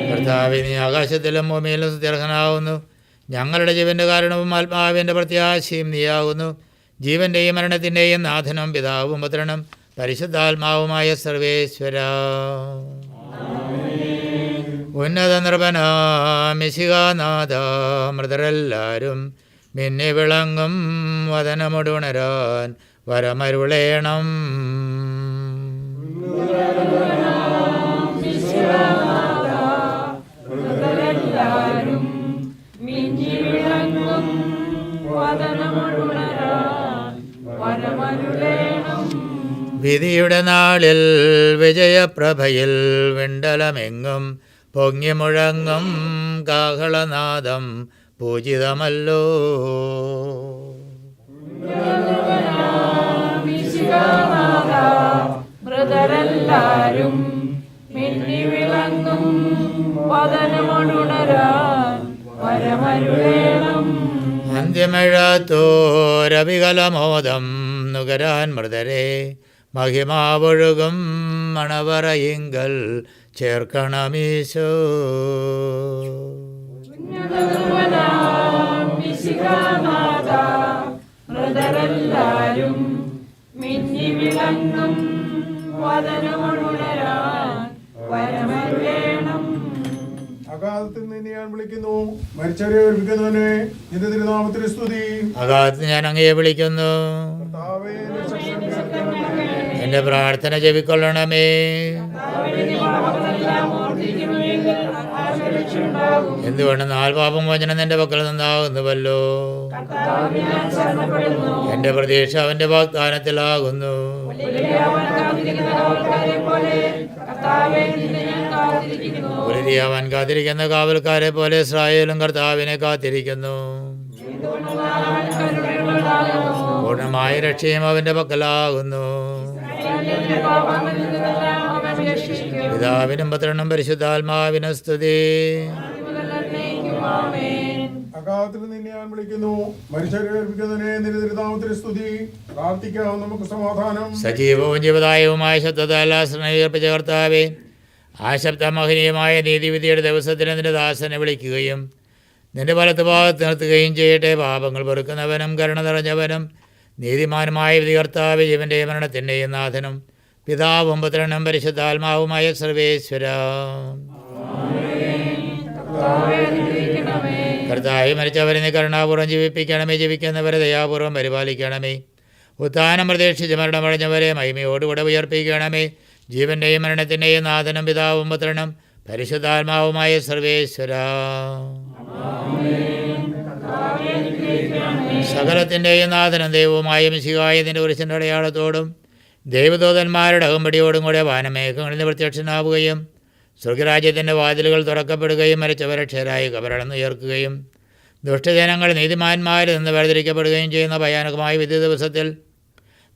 കർത്താവേ, നീ ആകാശത്തിലും ഭൂമിയിലും സ്തുത്യർഹനാവുന്നു. ഞങ്ങളുടെ ജീവൻ്റെ കാരണവും ആത്മാവിൻ്റെ പ്രത്യാശയും നീയാകുന്നു. ജീവൻ്റെയും മരണത്തിൻ്റെയും നാഥനും പിതാവും പുത്രനും പരിശുദ്ധാത്മാവുമായ സർവേശ്വര, ഉന്നത നൃപനാമിശികാനാഥ, മൃതരെല്ലാരും മിന്നി വിളങ്ങും വദനമുടുണരാൻ വരമരുളേണം. വിധിയുടെ നാളിൽ വിജയപ്രഭയിൽ വിണ്ടലമെങ്ങും പൊങ്ങി മുഴങ്ങും കാഹളനാദം പൂജിതമല്ലോ. മൃതരെല്ലാരും മിന്നി വിളങ്ങും വദനമുണരാൻ വരമരുളേണം. അന്ത്യമഴത്തോരവികലമോദം നുകരാൻ മൃതരെ മഹിമാവൊഴുകും മണവറയിങ്കൽ ചേർക്കണമീശോ. മൃതരെല്ലാരും മിന്നി വിളങ്ങും വദനമുണരാൻ വരമരുളേണം. അഗാധത്തിൽ നിന്ന് ഞാൻ വിളിക്കുന്നു. മരിച്ചവരെ ഒരുക്കുന്നവനെ നിന്റെ തിരുനാമത്തിന് സ്തുതി. അഗാധത്തിൽ ഞാൻ അങ്ങയെ വിളിക്കുന്നു. എന്റെ പ്രാർത്ഥന ജപിക്കൊള്ളണമേ. എന്തുകൊണ്ട് പാപം മോചനം നിന്റെ പക്കൽ നിന്നാകുന്നുവല്ലോ. എന്റെ പ്രതീക്ഷ അവന്റെ വാഗ്ദാനത്തിലാകുന്നു. അവൻ കാത്തിരിക്കുന്ന കാവൽക്കാരെ പോലെ ഇസ്രായേലും കർത്താവിനെ കാത്തിരിക്കുന്നു. പൂർണ്ണമായ രക്ഷയും അവൻ്റെ പക്കലാകുന്നു. പിതാവിനും പുത്രനും പരിശുദ്ധാത്മാവിനും സ്തുതി. അകാലത്തിൽ നിന്നെ ഞാൻ വിളിക്കുന്നു, മരിച്ചവരെ ഉയർപ്പിക്കുന്നതിനെ നിന്റെ തിരുനാമത്തിന് സ്തുതി. പ്രാർത്ഥിക്കാം, നമുക്ക് സമാധാനം. സജീവവും ജീവദായകവുമായ ശബ്ദത്താൽ ഉയർപ്പിച്ച കർത്താവേ, ആ ശബ്ദമഹനീയമായ നീതിവിധിയുടെ ദിവസത്തിന് നിന്റെ ദാസനെ വിളിക്കുകയും നിന്റെ വലത്ത് ഭാഗത്ത് നിർത്തുകയും ചെയ്യട്ടെ. പാപങ്ങൾ പൊറുക്കുന്നവനും കരുണ നിറഞ്ഞവനും നീതിമാനുമായ വിധി കർത്താവ്, ജീവൻ്റെയും മരണത്തിൻ്റെയും നാഥനും പിതാവും പുത്രനും പരിശുദ്ധാത്മാവുമായ സർവേശ്വര. കർത്താവേ, മരിച്ചവരെ നീ കരുണാപൂർവ്വം ജീവിപ്പിക്കണമേ, ജീവിക്കുന്നവരെ ദയാപൂർവ്വം പരിപാലിക്കണമേ. ഉത്ഥാനം പ്രതീക്ഷിച്ച് മരണമടഞ്ഞവരെ മഹിമയോടുകൂടെ ഉയർപ്പിക്കണമേ. ജീവൻ്റെയും മരണത്തിൻ്റെയും നാഥനും പിതാവും പുത്രനും പരിശുദ്ധാത്മാവുമായ സർവേശ്വര. സകലത്തിൻ്റെയും നാഥനും ദൈവവുമായ മിശിഹായ നിന്റെ പുരുഷൻ്റെ അടയാളത്തോടും ദൈവദൂതന്മാരുടെ അകമ്പടിയോടും കൂടെ വാനമേഘങ്ങളിൽ നിന്ന് പ്രത്യക്ഷനാവുകയും സ്വർഗരാജ്യത്തിൻ്റെ വാതിലുകൾ തുറക്കപ്പെടുകയും മരിച്ചവരക്ഷരായി കബറടന്നുയർക്കുകയും ദുഷ്ടജനങ്ങൾ നീതിമാന്മാരിൽ നിന്ന് വേർതിരിക്കപ്പെടുകയും ചെയ്യുന്ന ഭയാനകമായ വിധി ദിവസത്തിൽ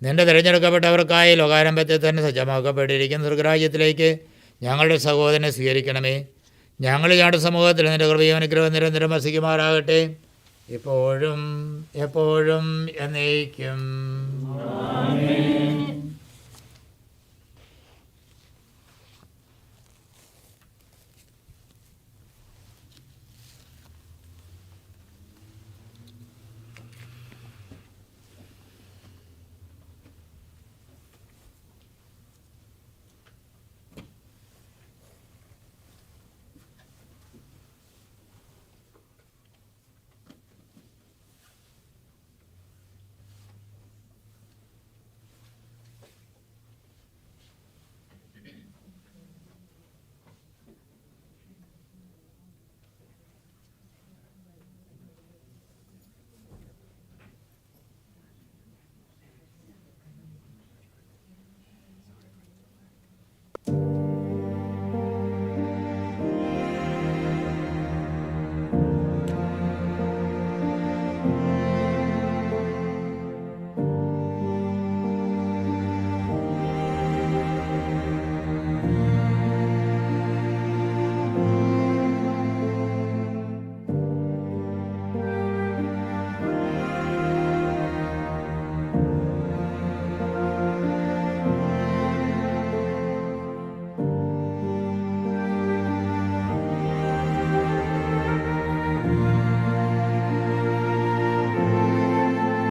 നിന്റെ തിരഞ്ഞെടുക്കപ്പെട്ടവർക്കായി ലോകാരംഭത്തിൽ തന്നെ സജ്ജമാക്കപ്പെട്ടിരിക്കുന്ന സ്വർഗരാജ്യത്തിലേക്ക് ഞങ്ങളുടെ സഹോദരനെ സ്വീകരിക്കണമേ. ഞങ്ങൾ ഞങ്ങളുടെ സമൂഹത്തിൽ നിന്റെ കൃപയും അനുഗ്രഹവും നിരന്തരം വസിക്കുമാറാകട്ടെ, ഇപ്പോഴും എപ്പോഴും എന്നേക്കും.